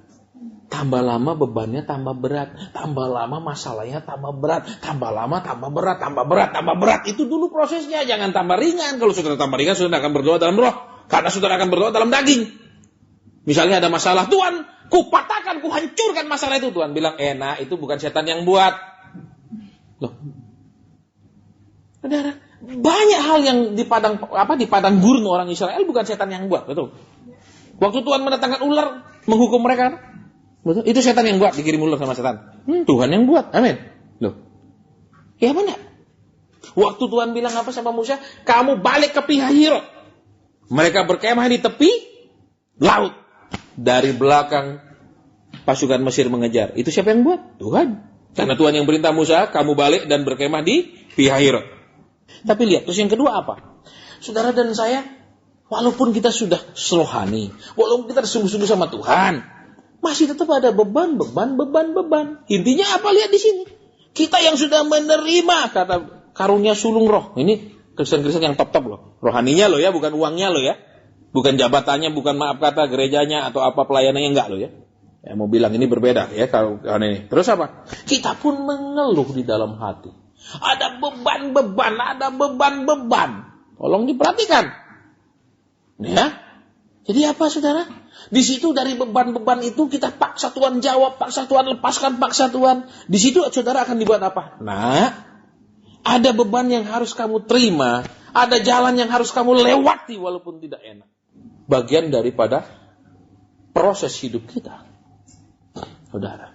Tambah lama bebannya tambah berat, tambah lama masalahnya tambah berat, tambah lama tambah berat, tambah berat. Itu dulu prosesnya, jangan tambah ringan. Kalau saudara tambah ringan, saudara akan berdoa dalam roh, karena saudara akan berdoa dalam daging. Misalnya ada masalah, Tuhan, ku patahkan, ku hancurkan masalah itu. Tuhan bilang, enak, itu bukan setan yang buat. Loh. Saudara, banyak hal yang di padang gurun orang Israel bukan setan yang buat, betul. Waktu Tuhan mendatangkan ular menghukum mereka, betul. Itu setan yang buat, dikirim ular sama setan. Tuhan yang buat, amin. Loh. Ya mana? Waktu Tuhan bilang apa sama Musa? Kamu balik ke Pi-Hahirot. Mereka berkemah di tepi laut. Dari belakang pasukan Mesir mengejar. Itu siapa yang buat? Tuhan. Karena Tuhan yang perintah Musa, kamu balik dan berkemah di Pi-Hahirot. Tapi lihat, terus yang kedua apa? Saudara dan saya, walaupun kita sudah rohani, walaupun kita sungguh-sungguh sama Tuhan, masih tetap ada beban. Intinya apa? Lihat di sini. Kita yang sudah menerima kata karunia sulung roh. Ini Kristen-Kristen yang top-top loh. Rohaninya loh ya, bukan uangnya loh ya. Bukan jabatannya, bukan maaf kata gerejanya atau apa pelayanannya, enggak loh ya. Ya mau bilang ini berbeda ya kalau ini. Terus apa? Kita pun mengeluh di dalam hati. Ada beban-beban, ada beban-beban. Tolong diperhatikan. Ya. Jadi apa saudara? Di situ dari beban-beban itu kita paksa Tuhan jawab, paksa Tuhan lepaskan, paksa Tuhan. Di situ saudara akan dibuat apa? Nah, ada beban yang harus kamu terima, ada jalan yang harus kamu lewati walaupun tidak enak. Bagian daripada proses hidup kita. Saudara.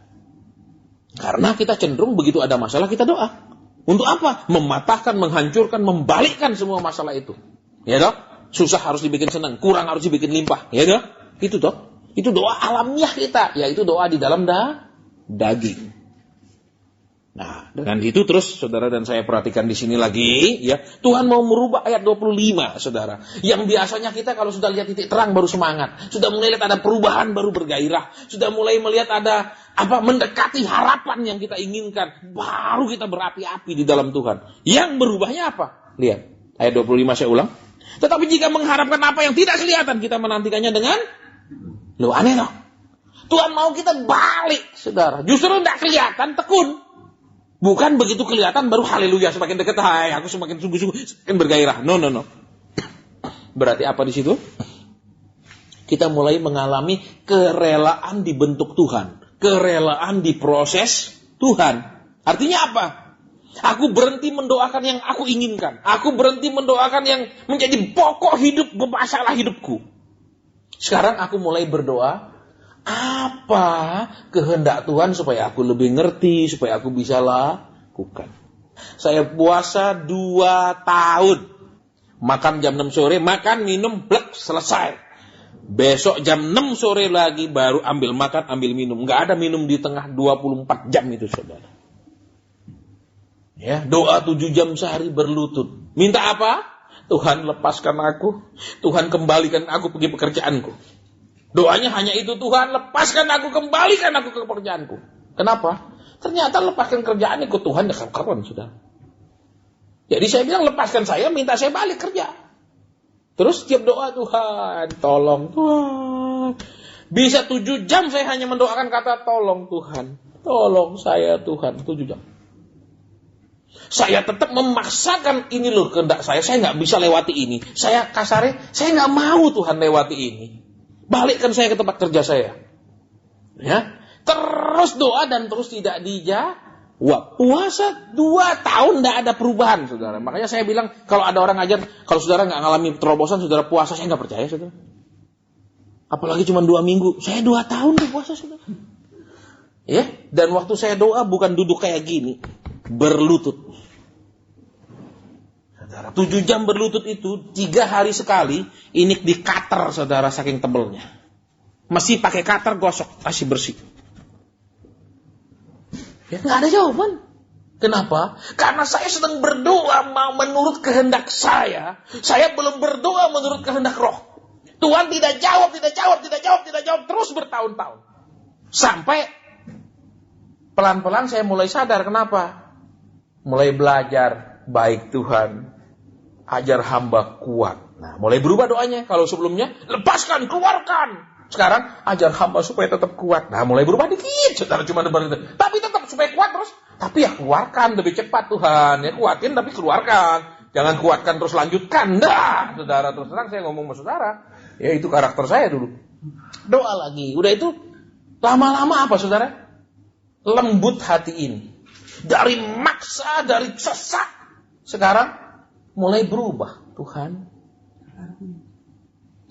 Karena kita cenderung begitu ada masalah kita doa. Untuk apa? Mematahkan, menghancurkan, membalikkan semua masalah itu. Ya toh? Susah harus dibikin senang, kurang harus dibikin limpah. Ya toh? Itu toh. Itu doa alamiah kita, yaitu doa di dalam daging. Nah, dengan itu terus saudara dan saya perhatikan di sini lagi, ya. Tuhan mau merubah ayat 25, saudara. Yang biasanya kita kalau sudah lihat titik terang baru semangat, sudah mulai lihat ada perubahan baru bergairah, sudah mulai melihat ada mendekati harapan yang kita inginkan, baru kita berapi-api di dalam Tuhan. Yang berubahnya apa? Lihat, ayat 25 saya ulang. Tetapi jika mengharapkan apa yang tidak kelihatan, kita menantikannya dengan aneh loh. Tuhan mau kita balik, saudara. Justru tidak kelihatan, tekun. Bukan begitu kelihatan baru haleluya semakin dekat, hai aku semakin sungguh-sungguh semakin bergairah. No. Berarti apa di situ? Kita mulai mengalami kerelaan dibentuk Tuhan, kerelaan diproses Tuhan. Artinya apa? Aku berhenti mendoakan yang aku inginkan. Aku berhenti mendoakan yang menjadi pokok hidup masalah hidupku. Sekarang aku mulai berdoa, apa kehendak Tuhan supaya aku lebih ngerti, supaya aku bisa lakukan. Saya puasa 2 tahun. Makan jam 6 sore, makan, minum, blek, selesai. Besok jam 6 sore lagi baru ambil makan, ambil minum. Nggak ada minum di tengah 24 jam itu, saudara. Ya, doa 7 jam sehari berlutut. Minta apa? Tuhan lepaskan aku. Tuhan kembalikan aku pergi pekerjaanku. Doanya hanya itu, Tuhan lepaskan aku, kembalikan aku ke pekerjaanku. Kenapa? Ternyata lepaskan kerjaan ikut Tuhan dekat keren, sudah. Jadi saya bilang lepaskan saya, minta saya balik kerja. Terus setiap doa, Tuhan, tolong Tuhan. Bisa 7 jam saya hanya mendoakan kata tolong Tuhan. Tolong saya Tuhan, 7 jam. Saya tetap memaksakan ini loh kehendak saya nggak bisa lewati ini. Saya kasarnya, saya nggak mau Tuhan lewati ini. Balikkan saya ke tempat kerja saya. Ya, terus doa dan terus tidak dijawab. Puasa 2 tahun tidak ada perubahan, saudara. Makanya saya bilang kalau ada orang ngajar, kalau saudara nggak ngalami terobosan, saudara puasa, saya nggak percaya, saudara. Apalagi cuma 2 minggu, saya 2 tahun berpuasa, saudara. Ya, dan waktu saya doa bukan duduk kayak gini, berlutut. Saudara, 7 jam berlutut itu 3 hari sekali, ini di cutter, saudara, saking tebelnya. Masih pakai cutter gosok, masih bersih. Ya nggak ada jawaban. Kenapa? Karena saya sedang berdoa mau menurut kehendak saya. Saya belum berdoa menurut kehendak Roh. Tuhan tidak jawab terus bertahun-tahun. Sampai pelan-pelan saya mulai sadar. Kenapa? Mulai belajar, baik Tuhan, ajar hamba kuat. Nah, mulai berubah doanya. Kalau sebelumnya, lepaskan, keluarkan. Sekarang, ajar hamba supaya tetap kuat. Nah, mulai berubah dikit. Saudara cuma debar itu. Tapi tetap supaya kuat terus. Tapi ya keluarkan lebih cepat Tuhan. Ya kuatin tapi keluarkan. Jangan kuatkan terus lanjutkan. Nah, saudara, terus terang saya ngomong sama saudara. Ya itu karakter saya dulu. Doa lagi. Udah itu, lama-lama apa saudara? Lembut hati ini. Dari maksa, dari sesak. Sekarang, mulai berubah. Tuhan,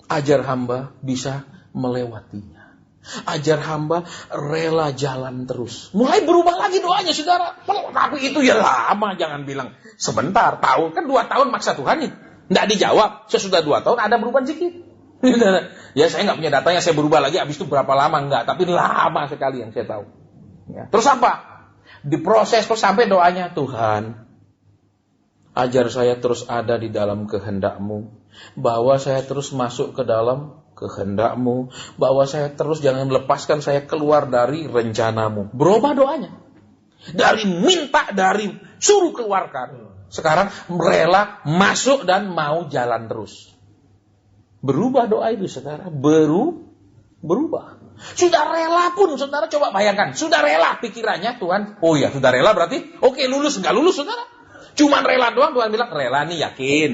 ajar hamba bisa melewatinya. Ajar hamba rela jalan terus. Mulai berubah lagi doanya, saudara. Tapi itu ya lama, jangan bilang sebentar. Tahun, kan 2 tahun maksa Tuhan nih. Nggak dijawab. Saya sudah 2 tahun, ada perubahan sedikit. Ya saya nggak punya datanya, saya berubah lagi. Habis itu berapa lama? Nggak, tapi lama sekali yang saya tahu. Ya. Terus apa? Diproses terus sampai doanya, Tuhan, ajar saya terus ada di dalam kehendak-Mu. Bahwa saya terus masuk ke dalam kehendak-Mu. Bahwa saya terus jangan lepaskan saya keluar dari rencana-Mu. Berubah doanya. Dari minta, dari suruh keluarkan. Sekarang rela masuk dan mau jalan terus. Berubah doa itu, saudara. Berubah. Sudah rela pun, saudara, coba bayangkan. Sudah rela pikirannya Tuhan. Oh ya, sudah rela berarti, oke, lulus, enggak lulus, saudara. Cuman rela doang, Tuhan bilang, rela nih, yakin.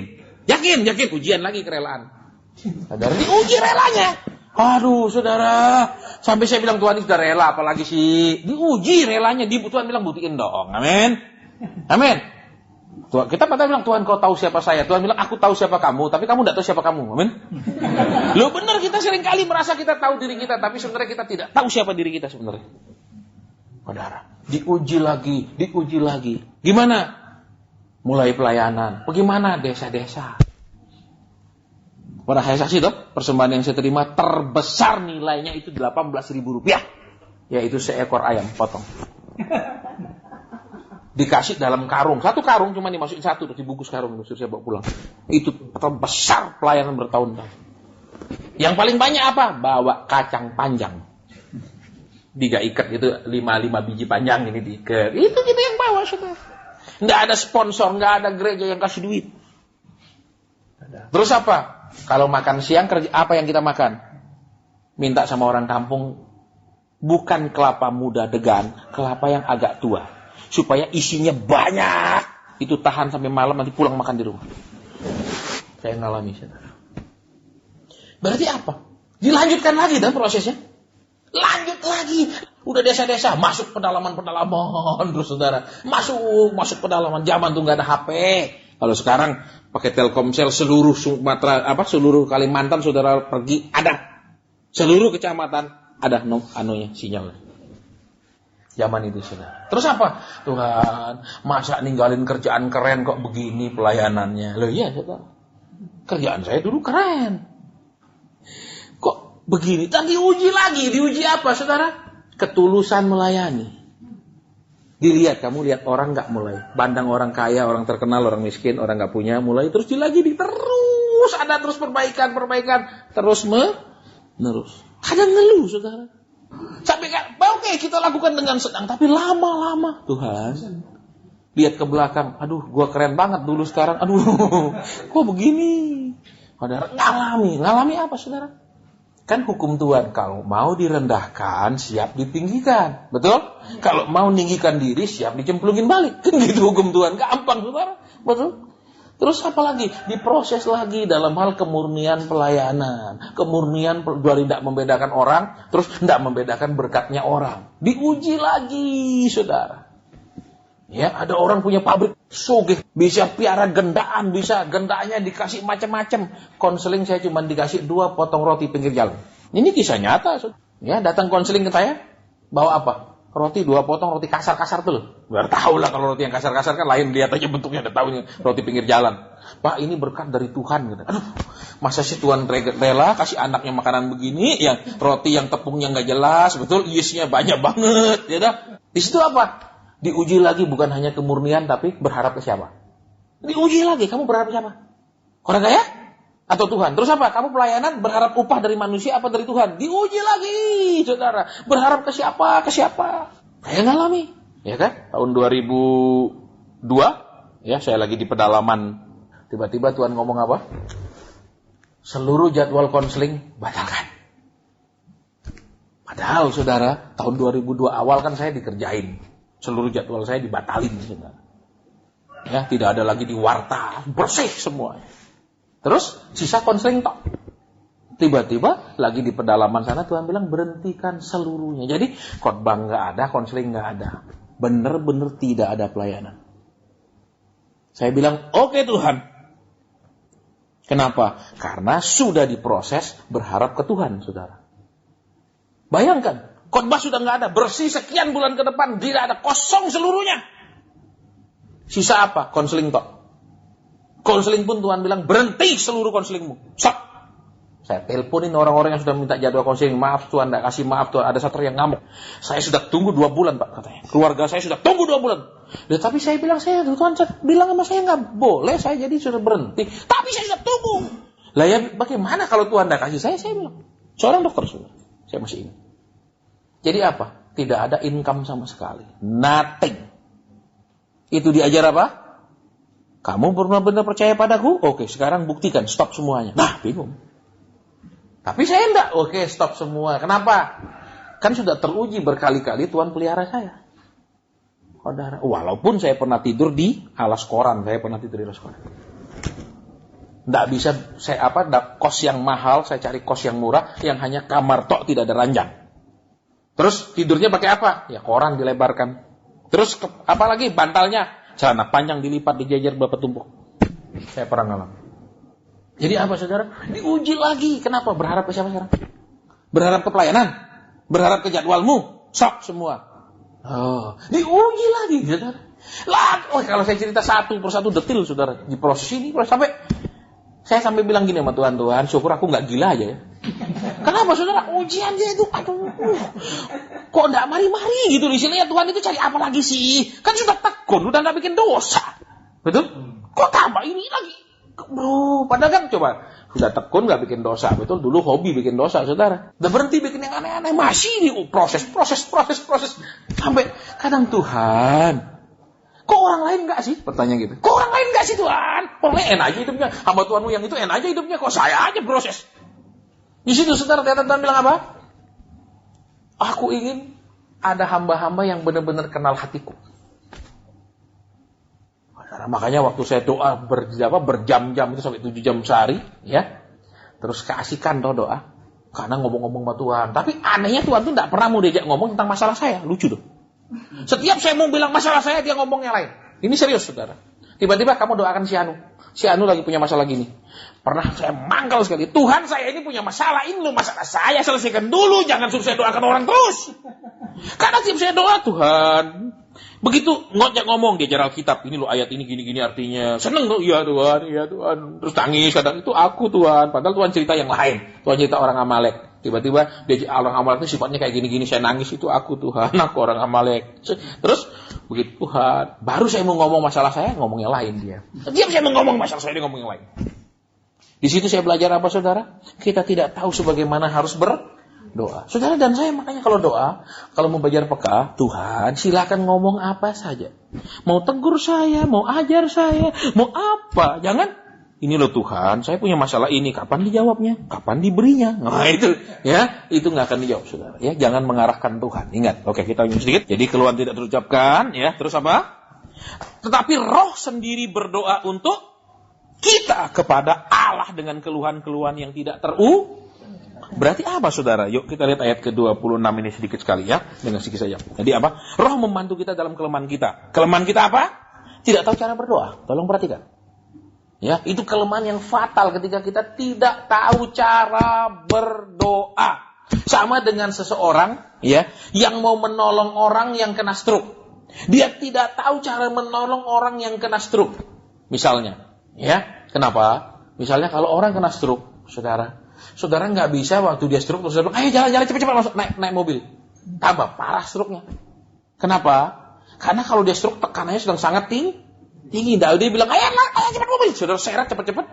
Yakin, ujian lagi kerelaan. Saudara, diuji relanya. Aduh, saudara. Sampai saya bilang, Tuhan ini sudah rela, apalagi sih. Diuji relanya, Tuhan bilang, buktiin dong. Amin. Tuhan, kita pada bilang, Tuhan kau tahu siapa saya. Tuhan bilang, aku tahu siapa kamu, tapi kamu tidak tahu siapa kamu. Amin. Loh benar, kita seringkali merasa kita tahu diri kita, tapi sebenarnya kita tidak tahu siapa diri kita sebenarnya. Saudara, diuji lagi. Gimana? Mulai pelayanan. Bagaimana desa-desa? Pada saya saksi toh, persembahan yang saya terima terbesar nilainya itu Rp18.000. Yaitu seekor ayam potong. Dikasih dalam karung. Satu karung cuma dimasukin satu, terus dibungkus karung, terus saya bawa pulang. Itu terbesar pelayanan bertahun-tahun. Yang paling banyak apa? Bawa kacang panjang. 3 ikat itu, 5 biji panjang ini diikat. Itu kita yang bawa, saudara. Nggak ada sponsor, nggak ada gereja yang kasih duit. Terus apa? Kalau makan siang kerja apa yang kita makan? Minta sama orang kampung, bukan kelapa muda degan, kelapa yang agak tua. Supaya isinya banyak, itu tahan sampai malam, nanti pulang makan di rumah. Saya ngalami, saudara. Berarti apa? Dilanjutkan lagi dan prosesnya. Lanjut lagi. Udah desa-desa, masuk pedalaman, terus saudara. Masuk pedalaman. Zaman tuh nggak ada HP. Kalau sekarang pakai Telkomsel, seluruh Sumatera, seluruh Kalimantan, saudara pergi ada. Seluruh kecamatan ada sinyalnya. Zaman itu, saudara. Terus apa? Tuhan, masa ninggalin kerjaan keren kok begini pelayanannya? Loh iya, saudara. Kerjaan saya dulu keren. Kok begini? Dan diuji lagi. Diuji apa, saudara? Ketulusan melayani. Kamu lihat orang gak mulai. Bandang orang kaya, orang terkenal, orang miskin, orang gak punya, mulai. Terus terus ada terus perbaikan. Terus menerus. Kadang ngeluh, saudara. Sampai oke, kita lakukan dengan senang, tapi lama-lama Tuhan lihat ke belakang, aduh gua keren banget dulu, sekarang aduh kok begini. Saudara, ngalami apa, saudara? Kan hukum Tuhan, kalau mau direndahkan siap ditinggikan, betul? Kalau mau ninggikan diri siap dicemplungin balik. Kan gitu hukum Tuhan, gampang, saudara, betul? Terus apa lagi? Diproses lagi dalam hal kemurnian pelayanan. Kemurnian dari tidak membedakan orang, terus tidak membedakan berkatnya orang. Diuji lagi, saudara. Ya, ada orang punya pabrik sogeh, bisa piara gendaan, bisa gendaannya dikasih macam-macam. Konseling saya cuma dikasih 2 potong roti pinggir jalan. Ini kisah nyata, saudara. Ya, datang konseling ke saya, bawa apa? Roti 2 potong, roti kasar-kasar tuh loh. Biar tahu lah kalau roti yang kasar-kasar kan lain, lihat aja bentuknya udah tahu nih, roti pinggir jalan. Pak, ini berkat dari Tuhan gitu. Aduh, masa sih Tuhan rela kasih anaknya makanan begini, yang roti yang tepungnya nggak jelas, betul, yeastnya banyak banget, ya dah. Di situ apa? Diuji lagi, bukan hanya kemurnian tapi berharap ke siapa? Diuji lagi, kamu berharap ke siapa? Orang kaya? Atau Tuhan? Terus apa? Kamu pelayanan berharap upah dari manusia apa dari Tuhan? Diuji lagi, saudara. Berharap ke siapa? Saya ngalami, ya kan? Tahun 2002, ya saya lagi di pedalaman. Tiba-tiba Tuhan ngomong apa? Seluruh jadwal konseling batalkan. Padahal, saudara, tahun 2002 awal kan saya dikerjain. Seluruh jadwal saya dibatalin, saudara. Ya, tidak ada lagi di warta, bersih semua. Terus sisa konseling tok. Tiba-tiba lagi di pedalaman sana Tuhan bilang berhentikan seluruhnya. Jadi khotbah nggak ada, konseling nggak ada. Bener-bener tidak ada pelayanan. Saya bilang oke, Tuhan. Kenapa? Karena sudah diproses berharap ke Tuhan, saudara. Bayangkan, khotbah sudah nggak ada, bersih sekian bulan ke depan, tidak ada, kosong seluruhnya. Sisa apa? Konseling tok. Konseling pun Tuhan bilang berhenti seluruh konselingmu. Stop. Saya teleponin orang-orang yang sudah minta jadwal konseling. Maaf Tuhan, tidak kasih maaf Tuhan. Ada satu yang ngamuk. Saya sudah tunggu 2 bulan Pak, katanya. Keluarga saya sudah tunggu 2 bulan. Ya, tapi saya bilang, Tuhan bilang sama saya nggak boleh. Saya jadi sudah berhenti. Tapi saya sudah tunggu. Lah ya bagaimana kalau Tuhan tidak kasih saya bilang. Seorang dokter sudah. Saya masih ingat. Jadi apa? Tidak ada income sama sekali. Nothing. Itu diajar apa? Kamu benar-benar percaya padaku? Oke, sekarang buktikan. Stop semuanya. Nah, bingung. Tapi saya enggak. Oke, stop semua. Kenapa? Kan sudah teruji berkali-kali Tuhan pelihara saya. Saudara, walaupun saya pernah tidur di alas koran, Nggak bisa saya kos yang mahal, saya cari kos yang murah, yang hanya kamar tok tidak ada ranjang. Terus tidurnya pakai apa? Ya koran dilebarkan. Terus apalagi bantalnya, celana panjang dilipat, dijejer berapa tumpuk. Saya pernah ngalamin. Jadi apa saudara? Diuji lagi. Kenapa? Berharap ke siapa sekarang? Berharap ke pelayanan? Berharap ke jadwalmu? Sok semua. Oh, diuji lagi saudara. Kalau saya cerita satu persatu detil saudara, di proses ini saya sampai bilang gini sama Tuhan, syukur aku nggak gila aja ya. Kenapa saudara? Ujiannya itu, kok nggak mari-mari gitu. Istilahnya Tuhan itu cari apa lagi sih? Kan sudah tekun, udah nggak bikin dosa, betul? Kok tambah ini lagi? Bro, padahal kan coba sudah tekun nggak bikin dosa, betul? Dulu hobi bikin dosa saudara. Udah berhenti bikin yang aneh-aneh, masih di proses sampai kadang Tuhan. Kok orang lain enggak sih? Pertanyaan gitu. Kok orang lain enggak sih Tuhan? Pokoknya enak aja hidupnya. Hamba Tuhanmu yang itu enak aja hidupnya. Kok saya aja proses? Di situ saudara ternyata Tuhan bilang apa? Aku ingin ada hamba-hamba yang benar-benar kenal hatiku. Makanya waktu saya doa berjam-jam itu sampai 7 jam sehari, ya. Terus keasikan doa. Karena ngomong-ngomong sama Tuhan. Tapi anehnya Tuhan tuh enggak pernah mau diajak ngomong tentang masalah saya. Lucu tuh. Setiap saya mau bilang masalah saya, dia ngomong yang lain. Ini serius, saudara. Tiba-tiba kamu doakan si Anu. Si Anu lagi punya masalah gini. Pernah saya mangkal sekali. Tuhan, saya ini punya masalah. Ini loh masalah saya, selesaikan dulu. Jangan suruh saya doakan orang terus. Karena setiap saya doa, Tuhan. Begitu ngojek ngomong, dia jaral kitab. Ini loh ayat ini gini-gini artinya. Seneng loh, iya Tuhan. Terus tangis, kadang itu aku Tuhan. Padahal Tuhan cerita yang lain. Tuhan cerita orang Amalek. Tiba-tiba orang Amalek itu sifatnya kayak gini-gini, saya nangis itu aku Tuhan, aku orang Amalek. Terus begitu Tuhan, baru saya mau ngomong masalah saya, ngomong yang lain dia. Setiap saya mau ngomong masalah saya, dia ngomong yang lain. Di situ saya belajar apa saudara? Kita tidak tahu sebagaimana harus berdoa. Saudara dan saya makanya kalau doa, kalau mau belajar peka, Tuhan silakan ngomong apa saja. Mau tegur saya, mau ajar saya, mau apa, jangan. Ini loh Tuhan, saya punya masalah ini. Kapan dijawabnya? Kapan diberinya? Nah itu, ya, itu nggak akan dijawab, saudara. Ya, jangan mengarahkan Tuhan. Ingat, oke kita ulang sedikit. Jadi keluhan tidak terucapkan, ya. Terus apa? Tetapi Roh sendiri berdoa untuk kita kepada Allah dengan keluhan-keluhan yang tidak Berarti apa, saudara? Yuk kita lihat ayat ke-26 ini sedikit sekali, ya, dengan sedikit saja. Jadi apa? Roh membantu kita dalam kelemahan kita. Kelemahan kita apa? Tidak tahu cara berdoa. Tolong perhatikan. Ya, itu kelemahan yang fatal ketika kita tidak tahu cara berdoa. Sama dengan seseorang, ya, yang mau menolong orang yang kena stroke. Dia tidak tahu cara menolong orang yang kena stroke. Misalnya, ya, kenapa? Misalnya kalau orang kena stroke, saudara nggak bisa waktu dia stroke terus dia bilang, ayo jalan cepat-cepat masuk naik mobil. Tambah parah stroke-nya. Kenapa? Karena kalau dia stroke tekanannya sedang sangat tinggi. Dia bilang, ayo cepat mobil. Saudara seret cepat-cepat.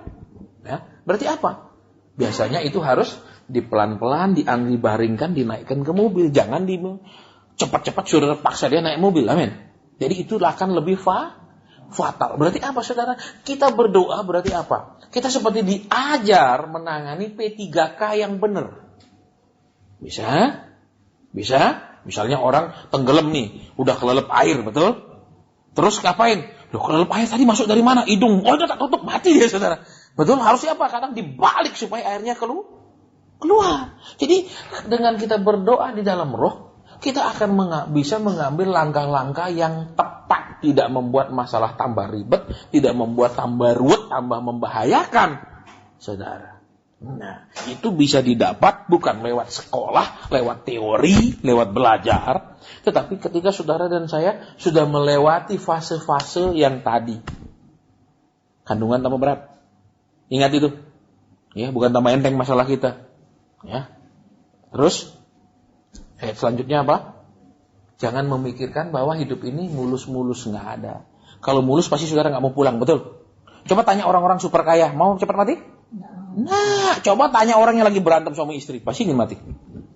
Ya, berarti apa? Biasanya itu harus dipelan-pelan, dibaringkan, dinaikkan ke mobil. Jangan cepat-cepat saudara paksa dia naik mobil. Amin. Jadi itu akan lebih fatal. Berarti apa saudara? Kita berdoa berarti apa? Kita seperti diajar menangani P3K yang benar. Bisa? Misalnya orang tenggelam nih, udah kelelep air, betul? Terus ngapain? Loh, kelelep air tadi masuk dari mana? Hidung. Oh, udah tak tutup, mati dia saudara. Betul, harusnya apa? Kadang dibalik supaya airnya keluar. Jadi dengan kita berdoa di dalam Roh, kita akan bisa mengambil langkah-langkah yang tepat, tidak membuat masalah tambah ribet, tidak membuat tambah ruwet, tambah membahayakan, saudara. Nah, itu bisa didapat bukan lewat sekolah, lewat teori, lewat belajar, tetapi ketika saudara dan saya sudah melewati fase-fase yang tadi. Kandungan tambah berat. Ingat itu. Ya, bukan tambah enteng masalah kita. Ya. Terus selanjutnya apa? Jangan memikirkan bahwa hidup ini mulus-mulus, nggak ada. Kalau mulus pasti saudara nggak mau pulang, betul? Coba tanya orang-orang super kaya, mau cepat mati? Nah, coba tanya orang yang lagi berantem suami istri, pasti ingin mati.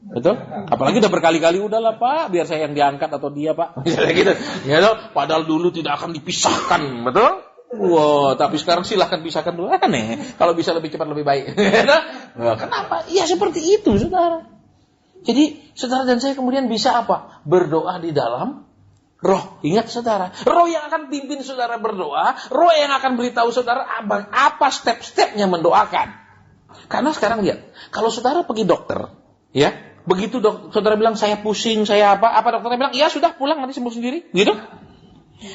Betul? Apalagi udah berkali-kali, udahlah Pak, biar saya yang diangkat atau dia Pak. Misalnya gitu. Ya, padahal dulu tidak akan dipisahkan, betul? Wah, tapi sekarang silahkan pisahkan dulu. Aneh. Kalau bisa lebih cepat lebih baik. Nah, kenapa? Ya seperti itu, saudara. Jadi, saudara dan saya kemudian bisa apa? Berdoa di dalam roh. Ingat saudara, roh yang akan pimpin saudara berdoa, roh yang akan beritahu saudara apa step-stepnya mendoakan. Karena sekarang lihat, kalau saudara pergi dokter, ya, begitu saudara bilang saya pusing, saya apa dokternya bilang, ya sudah pulang nanti sembuh sendiri, gitu.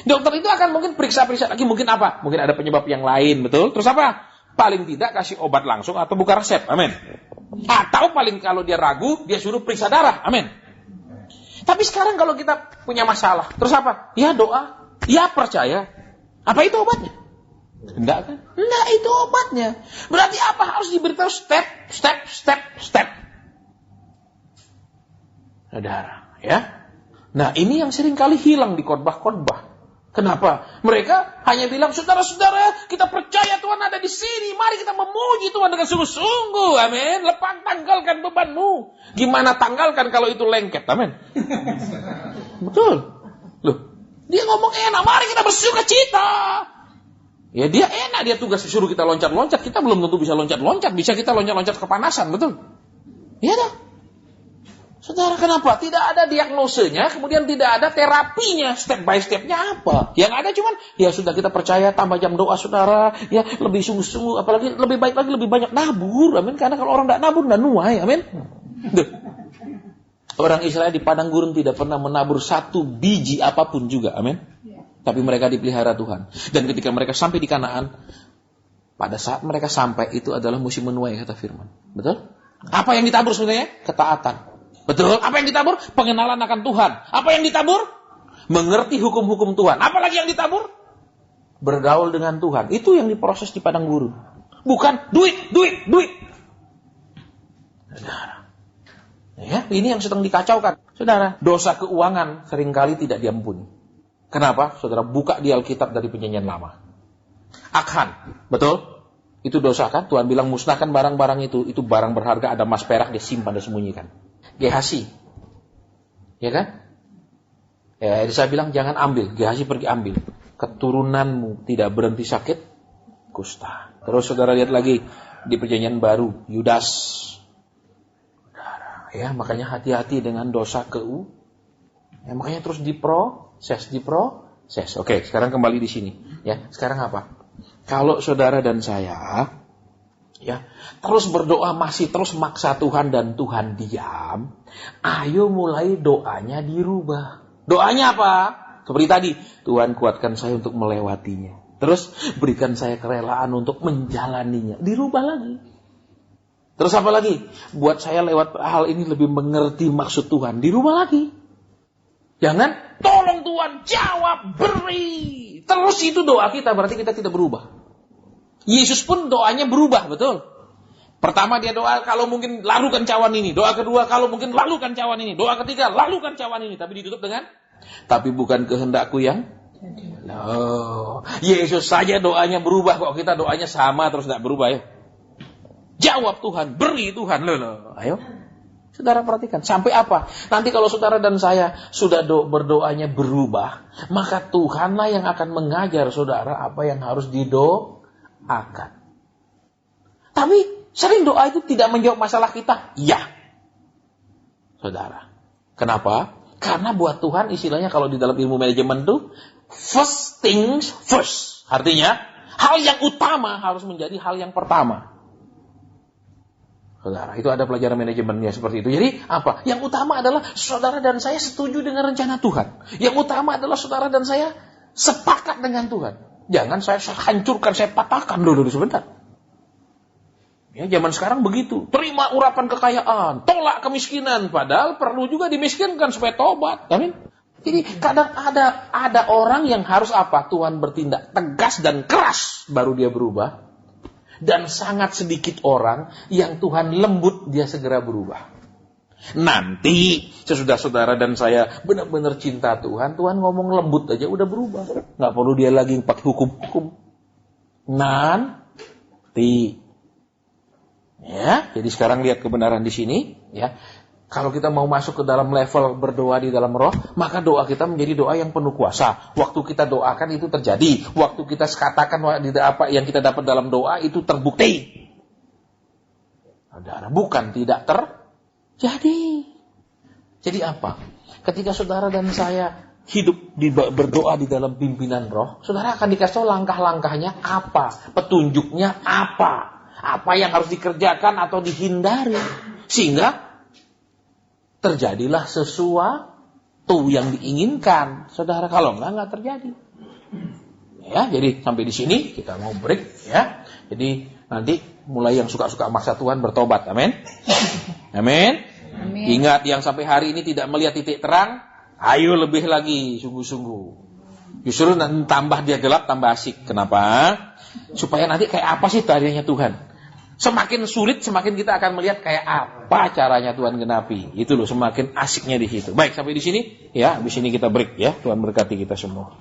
Dokter itu akan mungkin periksa-periksa lagi, mungkin apa? Mungkin ada penyebab yang lain, betul? Terus apa? Paling tidak kasih obat langsung atau buka resep, amin. Atau paling kalau dia ragu, dia suruh periksa darah, amin. Tapi sekarang kalau kita punya masalah, terus apa? Ya doa, ya percaya. Apa itu obatnya? Enggak kan? Enggak, itu obatnya. Berarti apa? Harus diberitahu step. Saudara, ya. Nah, ini yang sering kali hilang di khotbah-khotbah. Kenapa? Mereka hanya bilang, saudara-saudara, kita percaya Tuhan ada di sini. Mari kita memuji Tuhan dengan sungguh-sungguh. Amin. Tanggalkan bebanmu. Gimana tanggalkan kalau itu lengket? Amin. Betul. Loh, dia ngomong enak. Mari kita bersuka cita. Ya dia enak, dia tugas suruh kita loncat-loncat. Kita belum tentu bisa loncat-loncat. Bisa kita loncat-loncat kepanasan, betul? Iya dah. Saudara, kenapa? Tidak ada diagnosenya, kemudian tidak ada terapinya, step by stepnya apa? Yang ada cuman, ya sudah kita percaya, tambah jam doa saudara, ya lebih sungguh-sungguh, apalagi lebih baik lagi, lebih banyak nabur, amin. Karena kalau orang tidak nabur, tidak nuai, amin. Orang Israel di padang gurun tidak pernah menabur satu biji apapun juga, amin. Tapi mereka dipelihara Tuhan. Dan ketika mereka sampai di Kanaan, pada saat mereka sampai, itu adalah musim menuai, kata firman. Betul? Apa yang ditabur sebenarnya? Ketaatan. Betul? Apa yang ditabur? Pengenalan akan Tuhan. Apa yang ditabur? Mengerti hukum-hukum Tuhan. Apalagi yang ditabur? Bergaul dengan Tuhan. Itu yang diproses di padang gurun. Bukan duit. Saudara. Ya, ini yang sedang dikacaukan. Saudara, dosa keuangan seringkali tidak diampuni. Kenapa? Saudara, buka di Alkitab dari Perjanjian Lama. Akhan. Betul? Itu dosa kan? Tuhan bilang musnahkan barang-barang itu. Itu barang berharga, ada emas perak, dia simpan dan sembunyikan. Gehazi, ya kan? Ya, Elisa bilang jangan ambil. Gehazi pergi ambil. Keturunanmu tidak berhenti sakit kusta. Terus saudara lihat lagi di Perjanjian Baru, Yudas. Ya, makanya hati-hati dengan dosa ya, makanya terus diproses. Oke, sekarang kembali di sini. Ya, sekarang apa? Kalau saudara dan saya ya, terus berdoa masih terus maksa Tuhan dan Tuhan diam, ayo mulai doanya dirubah. Doanya apa? Seperti tadi, Tuhan kuatkan saya untuk melewatinya. Terus berikan saya kerelaan untuk menjalaninya. Dirubah lagi. Terus apa lagi? Buat saya lewat hal ini lebih mengerti maksud Tuhan. Dirubah lagi. Jangan, tolong Tuhan, jawab, beri. Terus itu doa kita, berarti kita tidak berubah. Yesus pun doanya berubah, betul? Pertama dia doa kalau mungkin lalukan cawan ini. Doa kedua kalau mungkin lalukan cawan ini. Doa ketiga lalukan cawan ini. Tapi ditutup dengan, tapi bukan kehendakku yang. Yesus saja doanya berubah. Kok kita doanya sama terus tidak berubah ya? Jawab Tuhan, beri Tuhan. Ayo. Saudara perhatikan. Sampai apa? Nanti kalau saudara dan saya sudah berdoanya berubah, maka Tuhanlah yang akan mengajar saudara apa yang harus akan. Tapi sering doa itu tidak menjawab masalah kita. Ya. Saudara. Kenapa? Karena buat Tuhan istilahnya kalau di dalam ilmu manajemen itu first things first. Artinya hal yang utama harus menjadi hal yang pertama. Saudara, itu ada pelajaran manajemennya seperti itu. Jadi apa? Yang utama adalah saudara dan saya setuju dengan rencana Tuhan. Yang utama adalah saudara dan saya sepakat dengan Tuhan. Jangan saya hancurkan, saya patahkan dulu sebentar. Ya, zaman sekarang begitu. Terima urapan kekayaan, tolak kemiskinan. Padahal perlu juga dimiskinkan supaya tobat. Amin. Jadi kadang ada orang yang harus apa? Tuhan bertindak tegas dan keras baru dia berubah. Dan sangat sedikit orang yang Tuhan lembut dia segera berubah. Nanti sesudah saudara dan saya benar-benar cinta Tuhan, Tuhan ngomong lembut aja udah berubah. Nggak perlu dia lagi pakai hukum-hukum. Nanti. Ya, jadi sekarang lihat kebenaran di sini. Ya, Kalau kita mau masuk ke dalam level berdoa di dalam roh, maka doa kita menjadi doa yang penuh kuasa. Waktu kita doakan itu terjadi. Waktu kita katakan apa yang kita dapat dalam doa itu terbukti. Saudara, bukan tidak terjadi. Jadi apa? Ketika saudara dan saya hidup berdoa di dalam pimpinan roh, saudara akan dikasih tahu langkah-langkahnya apa, petunjuknya apa yang harus dikerjakan atau dihindari, sehingga terjadilah sesuatu yang diinginkan, saudara. Kalau enggak terjadi. Ya, jadi sampai di sini kita mau break, ya. Jadi nanti mulai yang suka-suka maksa Tuhan bertobat, amin. Amin. Ingat, yang sampai hari ini tidak melihat titik terang, ayo lebih lagi, sungguh-sungguh. Justru tambah dia gelap, tambah asik. Kenapa? Supaya nanti kayak apa sih tariannya Tuhan. Semakin sulit, semakin kita akan melihat kayak apa caranya Tuhan genapi. Itu loh, semakin asiknya di situ. Baik, sampai di sini. Ya, habis ini kita break ya. Tuhan berkati kita semua.